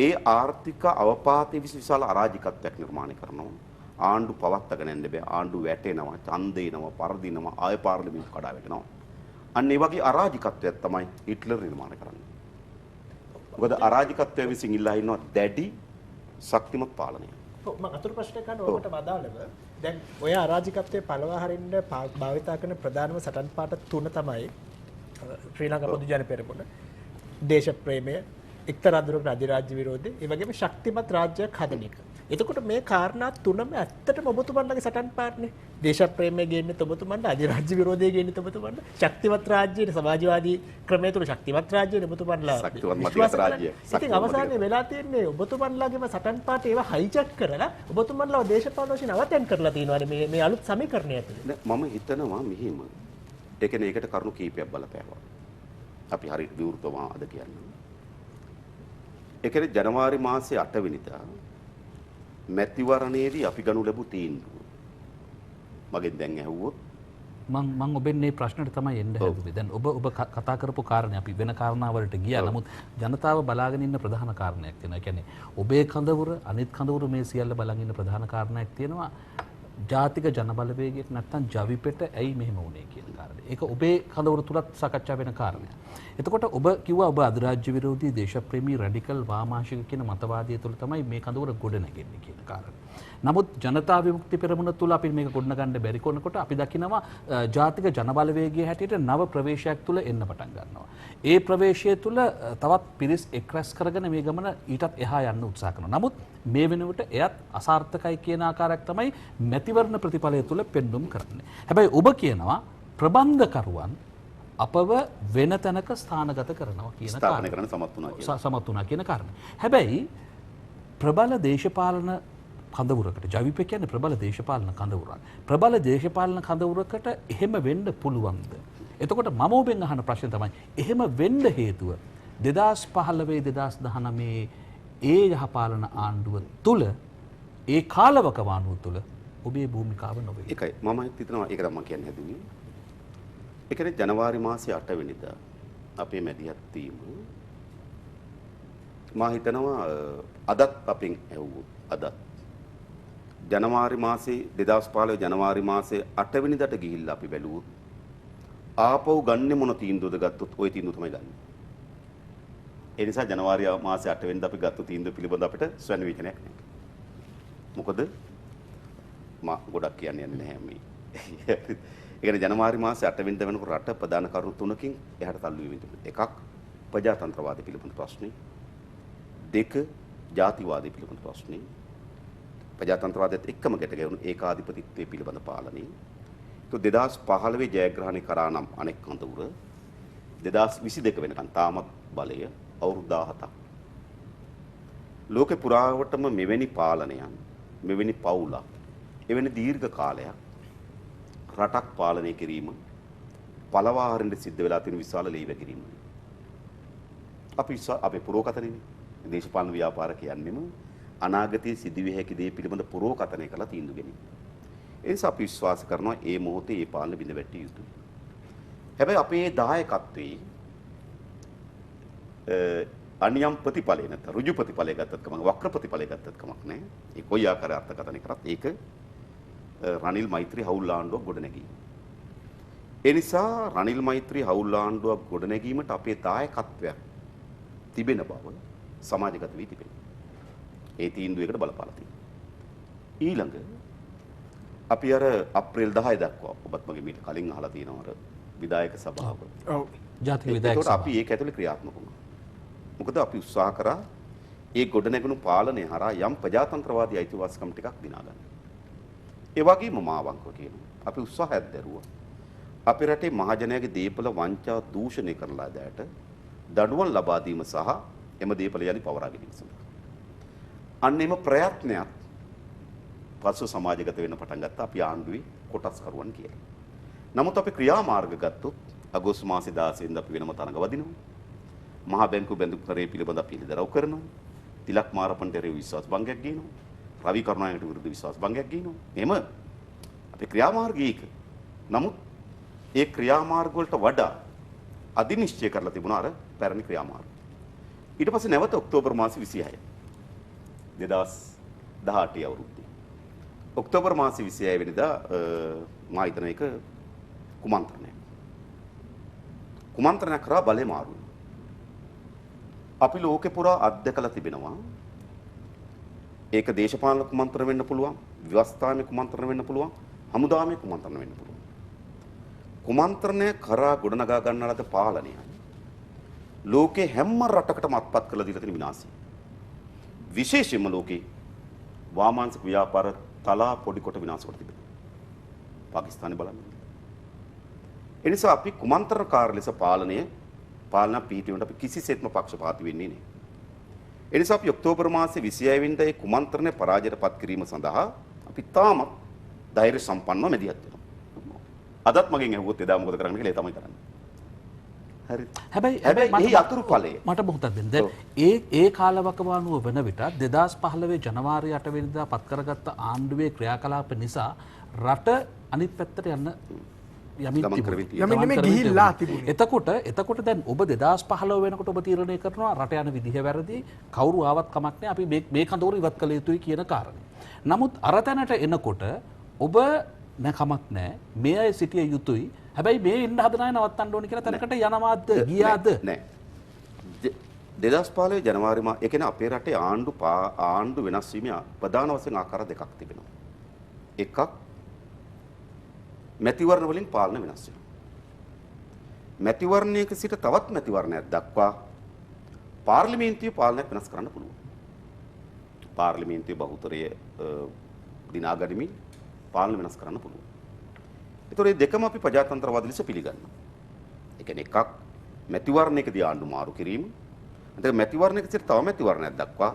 ඒ ආර්ථික අවපාතයේ විශාල අරාජිකත්වයක් නිර්මාණය කරනවා. ආණ්ඩු පවත්වාගෙන යන්න බෑ. ආණ්ඩු වැටෙනවා, ඡන්ද එනවා, පරදිනවා, ආය පාර්ලිමේන්තු කඩාවැටෙනවා. අන්න ඒ වගේ අරාජිකත්වයක් තමයි හිට්ලර් නිර්මාණය කරන්නේ. මොකද අරාජිකත්වය විසින් ඉල්ලා ඉන්නවා දැඩි ශක්තිමත් පාලනය. මම අතුරු ප්‍රශ්න කරන ඔබට අදාළව දැන් ඔය අරාජිකත්වයේ පළවා හරින්න භාවිතා කරන ප්‍රධානම සටන් පාට තුන තමයි ශ්‍රී ලංකා පොදු ජන පෙරමුණ, දේශ ප්‍රේමය, එක්තරා දුරකට අධිරාජ්‍ය විරෝධය, ඒ වගේම ශක්තිමත් රාජ්‍යයක් හදන එක. එතකොට මේ කාරණා තුනම ඇත්තටම ඔබතුමන්ලගේ සටන් පාටනේ. දේශ ප්‍රේමය ගේන්නේ ඔබතුමන්ට, අධිරාජ්‍ය විරෝධය ගේන්නේ ඔබතුමන්ට, ශක්තිමත් රාජ්‍යයේ සමාජවාදී ක්‍රමය තුල ශක්තිමත් රාජ්‍යයේ ඔබතුමන්ලා ශක්තිමත් රාජ්‍යය. ඉතින් අවසානයේ වෙලා තියෙන්නේ ඔබතුමන්ලාගේම සටන් පාට ඒවා හයිජැක් කරලා ඔබතුමන්ලා දේශපාලන වශයෙන් අවතැන් කරලා තියෙනවානේ මේ අලුත් සමීකරණය ඇතුලේ. මම හිතනවා මෙහිම ඒ කියන්නේ ඒකට කරුණු කීපයක් බලපෑවා. අපි හරියට විවෘතව අද කියන්නේ. ඒ කියන්නේ ජනවාරි මාසේ 8 වෙනිදා මැතිවරණයේදී අපි ගනු ලැබු තීන්දුව. මගෙන් දැන් ඇහුවොත් මම ඔබෙන් මේ ප්‍රශ්නෙට තමයි එන්න හැදුවේ. දැන් ඔබ කතා කරපු කාරණේ අපි වෙන කාරණාවලට ගියා. නමුත් ජනතාව බලාගෙන ඉන්න ප්‍රධාන කාරණයක් තියෙනවා. ඒ කියන්නේ ඔබේ කඳවුර අනිත් කඳවුර මේ සියල්ල බලන් ඉන්න ප්‍රධාන කාරණයක් තියෙනවා. ජාතික ජනබලවේගයක් නැත්තම් ජවිපෙට ඇයි මෙහෙම වුනේ කියන කාරණේ. ඒක ඔබේ කඳවුර තුලත් සාකච්ඡා වෙන කාරණයක්. එතකොට ඔබ කිව්වා ඔබ අධිරාජ්‍ය විරෝධී දේශප්‍රේමී රැඩිකල් වාමාංශික කියන මතවාදය තුල තමයි මේ කඳවුර ගොඩ නැගෙන්නේ කියන කාරණේ. නමුත් ජනතා විමුක්ති පෙරමුණ තුල අපි මේක ගොඩනගන්න බැරි කරනකොට අපි දකිනවා ජාතික ජනබලවේගයේ හැටියට නව ප්‍රවේශයක් තුල එන්න පටන් ගන්නවා. ඒ ප්‍රවේශය තුල තවත් පිරිස් එක්රැස් කරගෙන මේ ගමන ඊටත් එහා යන්න උත්සාහ කරනවා. නමුත් මේ වෙනුවට එයත් අසාර්ථකයි කියන ආකාරයක් තමයි මැතිවරණ ප්‍රතිඵලය තුල පෙන්වුම් කරන්නේ. හැබැයි ඔබ කියනවා ප්‍රබන්ධකරුවන් අපව වෙන තැනක ස්ථානගත කරනවා කියන ස්ථාපනය කරන්න සමත් වුණා කියන කාරණය. හැබැයි ප්‍රබල දේශපාලන කඳවුරකට ජවිප කියන්නේ ප්‍රබල දේශපාලන කඳවුරක්. ප්‍රබල දේශපාලන කඳවුරකට එහෙම වෙන්න පුළුවන්ද? එතකොට මම ඔබෙන් අහන ප්‍රශ්නේ තමයි එහෙම වෙන්න හේතුව 2015 2019 ඒ යහපාලන ආණ්ඩුව තුල ඒ කාලවකවානුව තුල ඔබේ භූමිකාව නොවේ. ඒකයි මම හිතනවා ඒක තමයි කියන්නේ හැදුවේ. ඒ කියන්නේ ජනවාරි මාසේ 8 වෙනිදා අපේ මැදිහත් වීම මම හිතනවා අදත් අපෙන් ඇහුවොත් අදත් ජනවාරි මාසේ 2015 ජනවාරි මාසේ 8 වෙනිදාට ගිහිල්ලා අපි බැලුවොත් ආපහු ගන්නෙ මොන තීන්දුවද ගත්තොත් ওই තීන්දුව තමයි ගන්නෙ. ඒ නිසා ජනවාරි මාසේ 8 වෙනිදා අපි ගත්ත තීන්දුව පිළිබඳ අපිට ස්වයං විචනයක් නැහැ. මොකද මා ගොඩක් කියන්නේ නැහැ මේ. ඒ කියන්නේ ජනවාරි මාසේ 8 වෙනිදා වෙනකොට රට ප්‍රධාන කරුණු තුනකින් එහාට තල්ලු වෙමින් තිබුණා. එකක් ප්‍රජාතන්ත්‍රවාදය පිළිබඳ ප්‍රශ්නේ. 2 ජාතිවාදය පිළිබඳ ප්‍රශ්නේ. ප්‍රජාතන්ත්‍රවාදයත් එක්කම ගැට ගැහුණු ඒකාධිපතිත්වයේ පිළිබඳ පාලනය. તો 2015 ජයග්‍රහණය කරා නම් අනෙක් අඳුර 2022 වෙනකන් තාමත් බලය අවුරුදු 17ක්. ලෝකේ පුරාවටම මෙවැනි පාලනයන් මෙවැනි පවුලක් එවැනි දීර්ඝ කාලයක් රටක් පාලනය කිරීම පළවා හරින්න සිද්ධ වෙලා තියෙන විශාල ලේවැගිරීම. අපේ පුරෝකතනෙනේ දේශපාලන ව්‍යාපාර කියන්නේම අනාගතයේ සිදුවිය හැකි දේ පිළිබඳ පුරෝකතනය කළා තීන්දුව ගැනීම. ඒ නිසා අපි විශ්වාස කරනවා මේ මොහොතේ මේ පාලන බිඳ වැටිය යුතුයි. හැබැයි අපේ දායකත්වයේ අනියම් ප්‍රතිඵලය නැත්නම් ඍජු ප්‍රතිඵලය ගත්තත් කමක් වක්‍ර ප්‍රතිඵලය ගත්තත් කමක් නැහැ. ඒ කොයි ආකාරය අර්ථකථනය කරත් ඒක රනිල් මෛත්‍රී හවුල් ආණ්ඩුවක් ගොඩනැගීම. ඒ නිසා රනිල් මෛත්‍රී හවුල් ආණ්ඩුවක් ගොඩනැගීමට අපේ දායකත්වයක් තිබෙන බව සමාජගත වී තිබෙනවා. ඒ තීන්දුවයකට බලපාලා තියෙනවා. ඊළඟ අපි අර අප්‍රේල් 10 දක්වා ඔබත් මගේ මීට කලින් අහලා තියෙනවා අර විධායක සභාව. ඔව්. ජාතික විධායක සභාව. අපි ඒක ඇතුලේ ක්‍රියාත්මක වුණා. මොකද අපි උත්සාහ කරා ඒ ගොඩනැගුණු පාලනය හරහා යම් ප්‍රජාතන්ත්‍රවාදී අයිතිවාසිකම් ටිකක් දිනා ගන්න. ඒ වගේම මාවංකව කියනවා. අපි උත්සාහයක් දැරුවා. අපේ රටේ මහජනයාගේ දීපල වංචා දූෂණය කරන ලදයට දඬුවම් ලබා දීම සහ එම දීපල යලි පවරා ගැනීම සඳහා. අන්න එම ප්‍රයත්නයක් පසු සමාජගත වෙන්න පටන් ගත්තා අපි ආණ්ඩුවේ කොටස්කරුවන් කියලා. නමුත් අපි ක්‍රියාමාර්ග ගත්තොත් අගෝස්තු මාසේ 16 වෙනිදා අපි වෙනම තරඟ වදිනවා. මහා බැංකුව බැඳුම් කරේ පිළිබඳ අපි ඉදරව් කරනවා. තිලක් මාරපන්ටරේ විශ්වාස භංගයක් ගේනවා. රවි කරුණායකට විරුද්ධ විශ්වාස භංගයක් ගේනවා. එහෙම අපේ ක්‍රියාමාර්ගයක. නමුත් ඒ ක්‍රියාමාර්ග වලට වඩා අධිනිශ්චය කරලා තිබුණා අර පැරණි ක්‍රියාමාර්ග. ඊට පස්සේ නැවත ඔක්තෝබර් මාසේ 26 2018 අවුරුද්දේ ඔක්තෝබර් මාසේ 26 වෙනිදා මා හිතන එක කුමන්ත්‍රණයක් කරා බලය මාරු වෙනවා. අපි ලෝකේ පුරා අත්දැකලා තිබෙනවා. ඒක දේශපාලන කුමන්ත්‍රණ වෙන්න පුළුවන්, ව්‍යවස්ථාමය කුමන්ත්‍රණ වෙන්න පුළුවන්, හමුදාමය කුමන්ත්‍රණ වෙන්න පුළුවන්. කුමන්ත්‍රණය කරා ගොඩනගා ගන්නා ලද පාලනය ලෝකේ හැම රටකටම අත්පත් කළ දීලා තියෙන විනාශය. විශේෂයෙන්ම ලෝකේ වාමාංශික ව්‍යාපාර තලා පොඩි කොට විනාශ කොට තිබෙනවා. පාකිස්තානේ බලන්න. ඒ නිසා අපි කුමන්ත්‍රණකාර ලෙස පාලන පීඨියට අපි කිසිසේත්ම පක්ෂපාතී වෙන්නේ නැහැ. ඒ නිසා අපි ඔක්තෝබර් මාසේ 26 වෙනිදා මේ කුමන්ත්‍රණය පරාජයටපත් කිරීම සඳහා අපි තාමත් ධෛර්ය සම්පන්නව මැදිහත් වෙනවා. අදත් මගෙන් ඇහුවොත් එදා මොකද කරන්න කියලා ඒ තමයි කරන්නේ. හරි. හැබැයි මේ අතුරු ඵලය මට මොහොතක් දෙන්න. දැන් ඒ කාලවකවානුව වන විට 2015 ජනවාරි 8 වෙනිදා පත් කරගත්ත ආණ්ඩුවේ ක්‍රියාකලාප නිසා රට අනිත් පැත්තට යන්න ගිහිල්ලා තිබුණේ. එතකොට දැන් ඔබ 2015 වෙනකොට ඔබ තීරණය කරනවා රට යන විදිහ වැරදි, කවුරු ආවත් කමක් නැහැ, අපි මේ කඳවුර ඉවත් කළ යුතුයි කියන කාරණේ. නමුත් අර තැනට එනකොට ඔබ කමක් නැහැ, මේ අය සිටිය යුතුයි, හැබැයි මේ ඉන්න හදන අය නවත්තන්න ඕනේ කියලා තැනකට යනවාද ගියාද? නෑ. 2015 ජනවාරි මාසේ ඒ කියන්නේ අපේ රටේ ආණ්ඩු වෙනස් වීමේ ප්‍රධාන වශයෙන් ආකාර දෙකක් තිබෙනවා. එකක් මැතිවරණ වලින් පාලන වෙනස් වෙනවා. මැතිවරණයක සිට තවත් මැතිවරණයක් දක්වා පාර්ලිමේන්තුවේ පාලනයක් වෙනස් කරන්න පුළුවන්. පාර්ලිමේන්තුවේ බහුතරය දිනා ගනිමින් පාලන වෙනස් කරන්න පුළුවන්. ඒතකොට මේ දෙකම අපි ප්‍රජාතන්ත්‍රවාද ලෙස පිළිගන්නවා. ඒ කියන්නේ එකක් මැතිවරණයකදී ආණ්ඩු මාරු කිරීම. අන්තිම මැතිවරණයක සිට තව මැතිවරණයක් දක්වා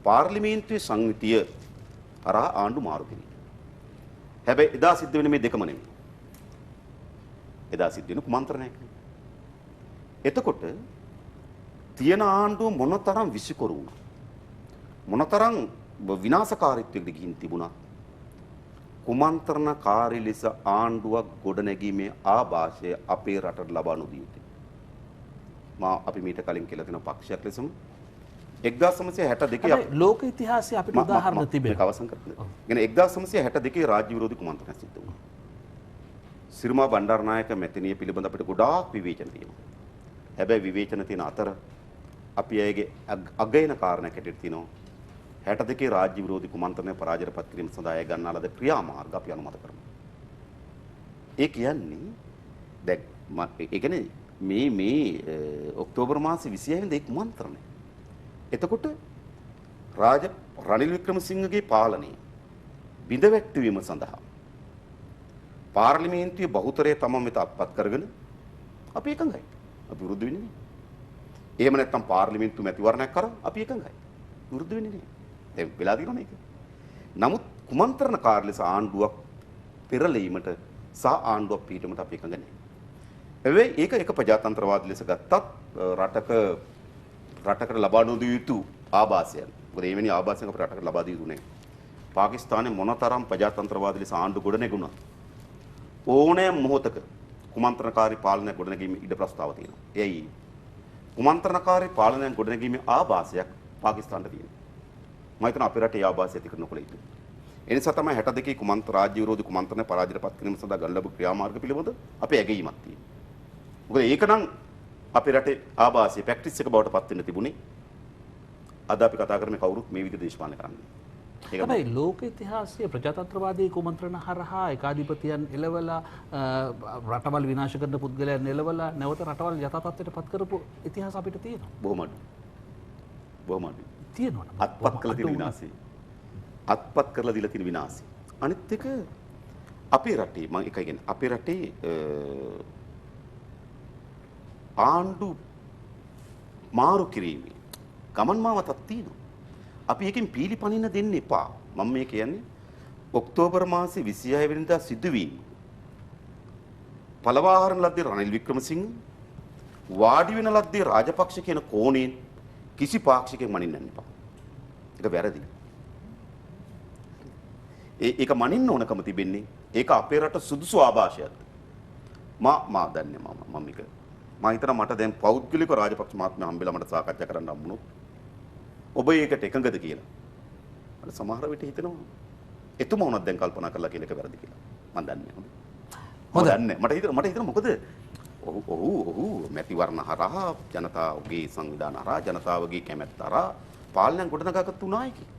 පාර්ලිමේන්තුවේ සංවිතිය හරහා ආණ්ඩු මාරු කිරීම. හැබැයි එදා සිද්ධ වෙන්නේ මේ දෙකම නෙමෙයි. එදා සිද්ධ වෙන කුමන්ත්‍රණයක්. එතකොට තියෙන ආණ්ඩුව මොනතරම් විසිකරු වුණා. මොනතරම් විනාශකාරීත්වයකට ගිහින් තිබුණා. කුමන්ත්‍රණකාරී ලෙස ආණ්ඩුවක් ගොඩනැගීමේ ආభాෂය අපේ රටට ලබා නොදී යුතුයි. අපි මීට කලින් කියලා තියෙන පක්ෂයක් ලෙසම 1962 ලෝක ඉතිහාසයේ අපිට උදාහරණ තිබෙනවා. අවසන් කරන්න. يعني 1962 රාජ්‍ය විරෝධී කුමන්ත්‍රණයක් සිද්ධ වුණා. සිරිමා බණ්ඩාරනායක මැතිණිය පිළිබඳ අපිට ගොඩාක් විවේචන තියෙනවා. හැබැයි විවේචන තියෙන අතර අපි ඒගේ අගයන කාරණයක් හැටියට තියෙනවා. 62 රාජ්‍ය විරෝධී කුමන්ත්‍රණය පරාජයටපත් කිරීම සඳහා ගන්නා ලද ක්‍රියාමාර්ග අපි අනුමත කරනවා. ඒ කියන්නේ දැන් ඒ කියන්නේ මේ ඔක්තෝබර් මාසේ 26 වෙනිදා ඒක මන්ත්‍රණය. එතකොට රනිල් වික්‍රමසිංහගේ පාලනය බිඳවැට්ටවීම සඳහා පාර්ලිමේන්තුවේ බහුතරය තමන් වෙත අත්පත් කරගෙන අපි එකඟයි. අපි විරුද්ධ වෙන්නේ නැහැ. එහෙම නැත්නම් පාර්ලිමේන්තු මැතිවරණයක් කරා අපි එකඟයි. විරුද්ධ වෙන්නේ නැහැ. දැන් වෙලා තියෙනවනේ ඒක. නමුත් කුමන්ත්‍රණකාරී ලෙස ආණ්ඩුවක් පෙරලීමට සහ ආණ්ඩුවක් පිටීමට අපි එකඟ නැහැ. හැබැයි ඒක එක ප්‍රජාතන්ත්‍රවාදී ලෙස ගත්තත් රටකට ලබා නොදිය යුතු ආభాසයක්. මොකද එවැනි ආభాසයක් අපේ රටකට ලබා දිය යුතු නැහැ. පාකිස්තානයේ මොනතරම් ප්‍රජාතන්ත්‍රවාදී ලෙස ආණ්ඩු ගොඩනැගුණා. ඕනෑම මොහොතක කුමන්ත්‍රණකාරී පාලනයක් ගොඩනැගීමේ ඉඩ ප්‍රස්තාව තියෙනවා. එයි කුමන්ත්‍රණකාරී පාලනයක් ගොඩනැගීමේ ආభాසයක් පාකිස්තානට තියෙනවා. මම හිතනවා අපේ රටේ ආభాසය ඇති කර නොකළ යුතුයි. ඒ නිසා තමයි 62 කුමන්ත්‍ර රාජ්‍ය විරෝධී කුමන්ත්‍රණ පරාජයට පත් කිරීම සඳහා ගන්න ලැබු ක්‍රියාමාර්ග පිළිබඳ අපේ ඇගීමක් තියෙනවා. මොකද ඒක නම් අපේ රටේ ආభాසය ප්‍රැක්ටිස් එක බවට පත් වෙන්න තිබුණේ. අද අපි කතා කරන්නේ කවුරුත් මේ විදිහට දේශපාලනය කරන්නේ. හැබැයි ලෝක ඉතිහාසයේ ප්‍රජාතන්ත්‍රවාදී කුමන්ත්‍රණ හරහා ඒකාධිපතියන් එළවලා රටවල් විනාශ කරන පුද්ගලයන් එළවලා නැවත රටවල් යථා තත්ත්වයට පත් කරපු ඉතිහාස අපිට තියෙනවා. බොහොම අඩු. බොහොම අඩු. තියෙනවා. අත්පත් කළ තියෙන විනාශය. අත්පත් කරලා දීලා තියෙන විනාශය. අනිත් එක අපේ රටේ මම එකයි කියන්නේ අපේ රටේ ආණ්ඩු මාරු කිරීමේ ගමන් මාවතක් තියෙනවා. අපි එකෙන් පීලි පනින්න දෙන්න එපා. මම මේ කියන්නේ ඔක්තෝබර් මාසේ 26 වෙනිදා සිදුවීම. පළවාහරණ ලද්දේ රනිල් වික්‍රමසිංහ වාඩි වෙන ලද්දේ රාජපක්ෂ කියන කෝණයෙන් කිසි පාක්ෂිකයෙක් මනින්න යන්න එපා. ඒක වැරදි. ඒක මනින්න ඕනකම තිබෙන්නේ ඒක අපේ රට සුදුසු ආభాෂයක්ද? මා දන්නේ මම මේක මම හිතනවා මට දැන් පෞද්ගලික රාජපක්ෂ මහත්මයා හම්බෙලා මට සාකච්ඡා කරන්න හම්බුනොත් ඔබ ඒකට එකඟද කියලා. අර සමහර විට හිතෙනවා එතුමා උනත් දැන් කල්පනා කරලා කියන එක වැරදි කියලා. මම දන්නේ හොඳයි. මට හිතෙනවා මොකද ඔහු මැතිවරණ හරහා ජනතාවගේ සංවිධාන හරහා ජනතාවගේ කැමැත්ත හරහා පාලනය ගොඩනගාගත්තු නායකයෙක්.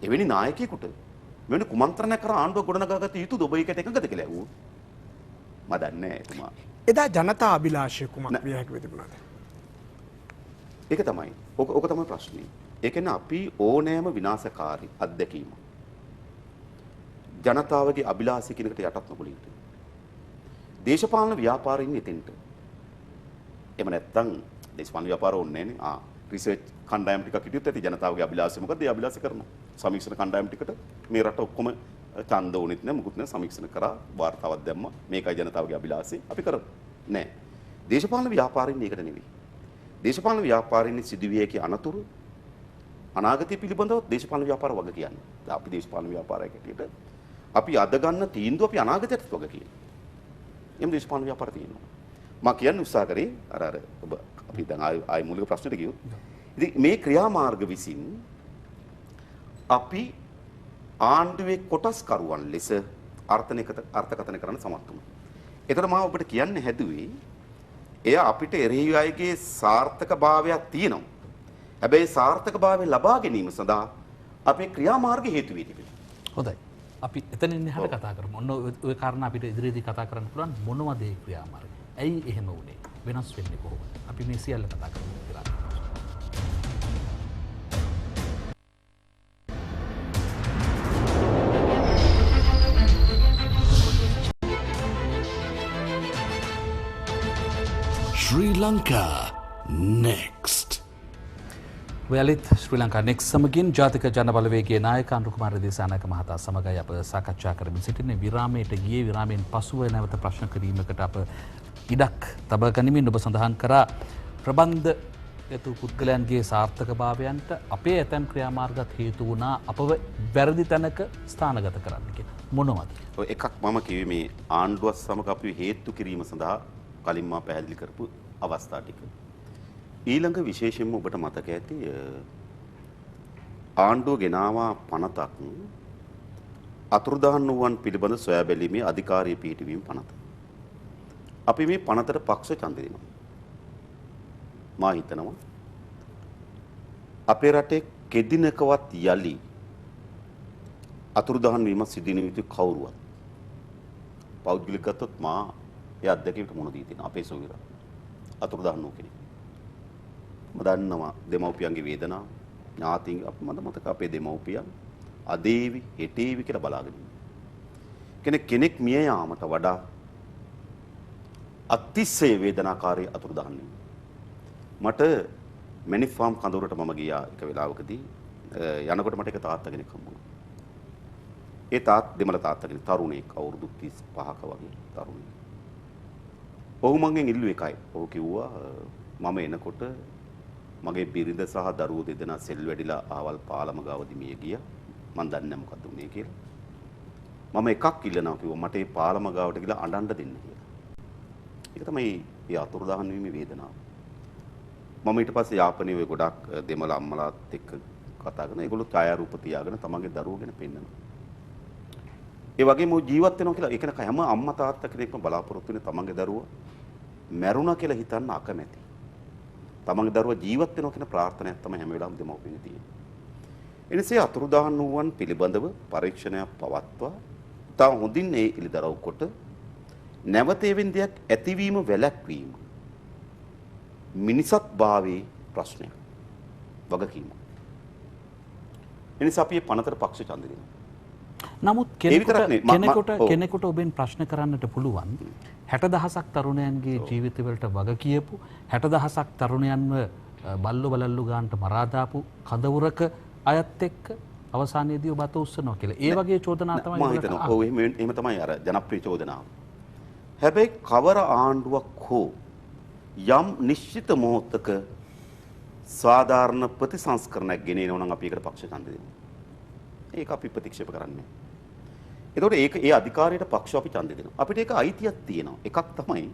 එවැනි නායකයෙකුට මෙවැනි කුමන්ත්‍රණයක් කර ආණ්ඩුව ගොඩනගාගත යුතුද ඔබ ඒකට එකඟද කියලා ඇහුවොත් මම දන්නේ නැහැ එතුමා. එදා ජනතා අභිලාෂය කුමක් විය හැකි වෙද තිබුණාද? ඒක තමයි. ඕක තමයි ප්‍රශ්නේ. ඒ කියන්නේ අපි ඕනෑම විනාශකාරී අත්දැකීම ජනතාවගේ අභිලාෂය කෙනකට යටත් නොකළ යුතුයි. දේශපාලන ව්‍යාපාරින් එතෙන්ට. එහෙම නැත්නම් දේශපාලන ව්‍යාපාර ඕනේ නැහැ නේ. රිසර්ච් කණ්ඩායම් ටිකක් හිටියොත් ඇති ජනතාවගේ අභිලාෂය මොකද? ඒ අභිලාෂය කරනවා. සමීක්ෂණ කණ්ඩායම් ටිකට මේ රට ඔක්කොම ඡන්ද ඕනෙත් නැහැ මුකුත් නැහැ සමීක්ෂණ කරා වාර්තාවක් දැම්මා. මේකයි ජනතාවගේ අභිලාෂය. අපි කරමු. නෑ. දේශපාලන ව්‍යාපාරින් ඒකට නෙවෙයි. දේශපාලන ව්‍යාපාරින් සිදුවිය හැකි අනතුරු අනාගතය පිළිබඳව දේශපාලන ව්‍යාපාර වග කියන්නේ. අපි දේශපාලන ව්‍යාපාරයක හැටියට අපි අද ගන්න තීන්දුව අපි අනාගතයට වග කියනවා. එම් දේශපාලන ව්‍යාපාර තියෙනවා. මම කියන්න උත්සාහ කරේ අර ඔබ අපි දැන් ආයි මූලික ප්‍රශ්නෙට ගියොත්. ඉතින් මේ ක්‍රියාමාර්ග විසින් අපි ආණ්ඩුවේ කොටස්කරුවන් ලෙස අර්ථකථන කරන්න සමත් වුණා. එතකොට මම ඔබට කියන්න හැදුවේ එය අපිට එරෙහි අයගේ සාර්ථකභාවයක් තියෙනවා. හැබැයි සාර්ථකභාවය ලබා ගැනීම සඳහා අපේ ක්‍රියාමාර්ග හේතු වෙයි තිබෙනවා. හොඳයි. අපි එතනින් එහාට කතා කරමු. ඔන්න ඔය කාරණා අපිට ඉදිරියේදී කතා කරන්න පුළුවන් මොනවද ඒ ක්‍රියාමාර්ගය? ඇයි එහෙම වුනේ? වෙනස් වෙන්නේ කොහොමද? අපි මේ සියල්ල කතා කරමු. Sri Lanka next. ඔයාලත් ශ්‍රී ලංකා නෙක්ස්ට් සමගින් ජාතික ජන බලවේගයේ නායක අනුකුමාර දිසානායක මහතා සමගයි අප සාකච්ඡා කරමින් සිටින්නේ. විරාමයට ගියේ විරාමයෙන් පසුව නැවත ප්‍රශ්න කිරීමකට අප ඉඩක් තබා ගනිමින් ඔබ සඳහන් කරා ප්‍රබන්ධ යතු පුද්ගලයන්ගේ සාර්ථකභාවයන්ට අපේ ඇතැම් ක්‍රියාමාර්ගත් හේතු වුණා අපව වැරදි තැනක ස්ථානගත කරන්න කියලා. මොනවද? ඔය එකක් මම කිව්වේ මේ ආණ්ඩුවත් සමග අපි හේතු කිරීම සඳහා කලින් මා පැහැදිලි කරපු අවස්ථා ටික. ඊළඟ විශේෂයෙන්ම ඔබට මතක ඇති ආණ්ඩුව ගෙනාවා පනතක් අතුරුදහන් වූවන් පිළිබඳ සොයා බැලීමේ අධිකාරිය පිහිටවීම පනත. අපි මේ පනතට පක්ෂ ඡන්ද දෙනවා. මා හිතනවා අපේ රටේ කෙදිනකවත් යලි අතුරුදහන් වීම සිදුවෙන යුතු කවුරුවත් පෞද්ගලික ගත්තොත් මා ඒ අත්දැකීමට මුහුණ දී තියෙනවා අපේ සොවිරා. අතුරුදහන් වූ කෙනෙක්. මම දන්නවා දෙමව්පියන්ගේ වේදනාව, ඥාතීන් අප මට මතක අපේ දෙමව්පියන් අදේවි හෙටේවි කියලා බලාගෙන ඉන්නේ. කෙනෙක් මිය යාමට වඩා අතිශය වේදනාකාරී අතුරුදහන් වෙනවා. මට මැනික් ෆාම් කඳවුරට මම ගියා එක වෙලාවකදී යනකොට මට එක තාත්තා කෙනෙක් හම්බුණා. ඒ දෙමළ තාත්තා කෙනෙක් තරුණයෙක් අවුරුදු 35ක වගේ තරුණයෙක්. ඔහු මගෙන් ඉල්ලුව එකයි. ඔහු කිව්වා මම එනකොට මගේ බිරිඳ සහ දරුවෝ දෙදෙනා සෙල් වැඩිලා ආවල් පාලම ගාවදී මිය ගියා. මම දන්නේ නැහැ මොකද්ද උනේ කියලා. මම එකක් ඉල්ලනවා කිව්වා මට මේ පාලම ගාවට ගිහලා අඬන්න දෙන්න කියලා. ඒක තමයි මේ අතුරුදහන් වීමේ වේදනාව. මම ඊට පස්සේ යාපනයේ ගොඩක් දෙමළ අම්මලාත් එක්ක කතා කරන. ඒගොල්ලෝ ඡායාරූප තියාගෙන තමන්ගේ දරුවෝ ගැන පෙන්නනවා. ඒ වගේම ජීවත් වෙනවා කියලා ඒක හැම අම්මා තාත්තා කෙනෙක්ම බලාපොරොත්තු වෙන තමන්ගේ දරුවා මැරුණා කියලා හිතන්න අකමැති. තමන්ගේ දරුවා ජීවත් වෙනවා කියන ප්‍රාර්ථනාවක් තමයි හැම වෙලාවෙම දෙමව්පියන්ගේ තියෙන්නේ. එනිසා අතුරුදහන් වූවන් පිළිබඳව පරීක්ෂණයක් පවත්වා තා හොඳින් ඒ ඉලිදරව් කොට නැවත එවෙන් දෙයක් ඇතිවීම වැළැක්වීම මිනිසත් භාවයේ ප්‍රශ්නයක් වගකීම. එනිසා අපි පනතර පක්ෂ ඡන්ද දෙනවා. නමුත් කෙනෙකුට ඔබෙන් ප්‍රශ්න කරන්නට පුළුවන් 60,000ක් තරුණයන්ගේ ජීවිතවලට වග කියපු 60,000ක් තරුණයන්ව බල්ලු බලල්ලු ගානට මරා දාපු කඳවුරක අයත් එක්ක අවසානයේදී ඔබ අත උස්සනවා කියලා. ඒ වගේ චෝදනා තමයි මම හිතනවා. ඔව් එහෙම තමයි අර ජනප්‍රිය චෝදනාව. හැබැයි කවර ආණ්ඩුවක් හෝ යම් නිශ්චිත මොහොතක සාධාරණ ප්‍රතිසංස්කරණයක් ගෙනෙනවා නම් අපි ඒකට පක්ෂ ඡන්ද දෙනවා. ඒක අපි ප්‍රතික්ෂේප කරන්නේ. එතකොට ඒ අධිකාරියට පක්ෂව අපි ඡන්ද දෙනවා. අපිට ඒක අයිතියක් තියෙනවා. එකක් තමයි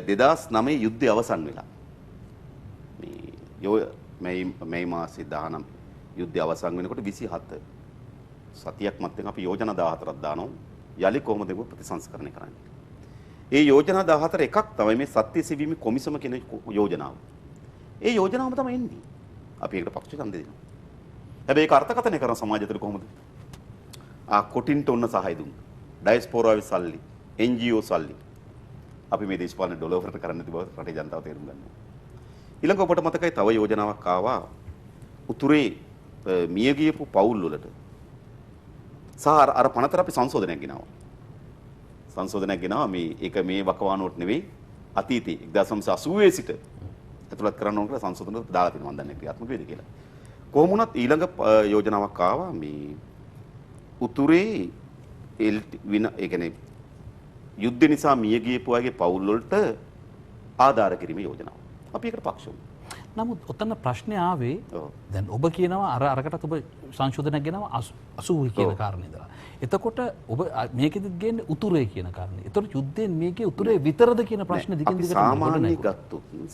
2009 යුද්ධය අවසන් වෙලා. මේ මාසේ 19 යුද්ධය අවසන් වෙනකොට 27 සතියක් මැත්තෙන් අපි යෝජනා 14ක් දානවා. යලි කොහොමද ඒක ප්‍රතිසංස්කරණය කරන්නේ? ඒ යෝජනා 14 එකක් තමයි මේ සත්‍ය සෙවීමේ කොමිසම කියන යෝජනාව. ඒ යෝජනාවම තමයි එන්නේ. අපි ඒකට පක්ෂ ඡන්ද දෙනවා. හැබැයි ඒක අර්ථකථනය කරන සමාජය තුළ කොහොමද? කොටින්ට ඔන්න සහාය දුන්නා. ඩයස්පෝරාවේ සල්ලි, NGO සල්ලි. අපි මේ දේශපාලන ඩොලර් කරන්න නැති බව රටේ ජනතාව තේරුම් ගන්නවා. ඊළඟ ඔබට මතකයි තව යෝජනාවක් ආවා. උතුරේ මිය ගියපු පවුල් වලට සහ අර පනතර අපි සංශෝධනයක් ගෙනාවා. සංශෝධනයක් ගෙනාවා ඒක මේ වකවානුවට නෙවෙයි අතීතයේ 1980 සිට ඇතුළත් කරන්න ඕන කියලා සංශෝධනයක් දාලා තියෙනවා. මම දන්නේ ක්‍රියාත්මක වේද කියලා. කොහොම වුණත් ඊළඟ යෝජනාවක් ආවා මේ උතුරේ ඒ කියන්නේ යුද්ධ නිසා මිය ගියපු අයගේ පවුල් වලට ආධාර කිරීමේ යෝජනාව. අපි ඒකට පක්ෂ වුණා. නමුත් ඔතන ප්‍රශ්නේ ආවේ දැන් ඔබ කියනවා අරකටත් ඔබ සංශෝධනයක් ගෙනවා 80 කියන කාරණේ ඉඳලා. එතකොට ඔබ මේකෙදිත් ගේන්නේ උතුරේ කියන කාරණේ. එතකොට යුද්ධයෙන් මේකේ උතුරේ විතරද කියන ප්‍රශ්නේ දිගින් දිගට